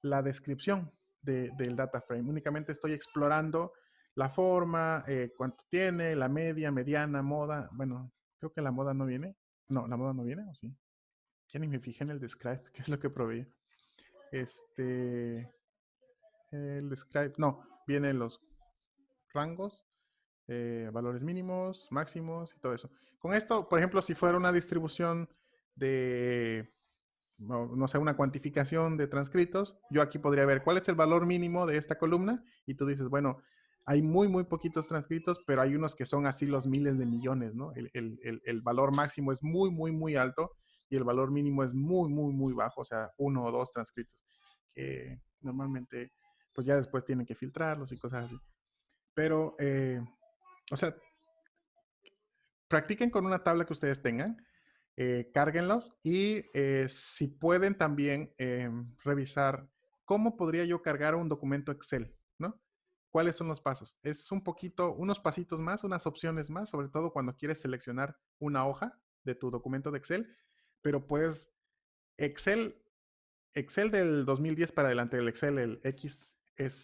[SPEAKER 1] la descripción del data frame. Únicamente estoy explorando la forma, cuánto tiene, la media, mediana, moda. Bueno, creo que la moda no viene. No, la moda no viene, ¿o sí? Ya ni me fijé en el describe, que es lo que proveía. El describe, no, vienen los rangos, valores mínimos, máximos y todo eso. Con esto, por ejemplo, si fuera una distribución de, no sé, una cuantificación de transcritos, yo aquí podría ver cuál es el valor mínimo de esta columna y tú dices, bueno, hay muy poquitos transcritos, pero hay unos que son así los miles de millones, ¿no? El valor máximo es muy alto y el valor mínimo es muy bajo, o sea, 1 o 2 transcritos. normalmente, pues ya después tienen que filtrarlos y cosas así. Pero, o sea, practiquen con una tabla que ustedes tengan, cárguenlos y si pueden también revisar cómo podría yo cargar un documento Excel, ¿no? ¿Cuáles son los pasos? Es un poquito, unos pasitos más, unas opciones más, sobre todo cuando quieres seleccionar una hoja de tu documento de Excel, pero pues Excel del 2010 para adelante, el Excel, el XSLX,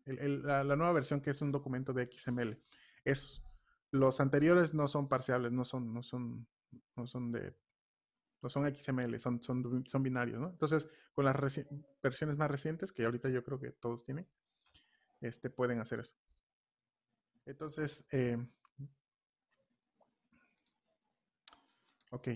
[SPEAKER 1] la nueva versión que es un documento de XML. Esos. Los anteriores no son parciales, no son de, no son XML, son binarios, ¿no? Entonces, con las versiones más recientes, que ahorita yo creo que todos tienen, pueden hacer eso. Entonces, ok.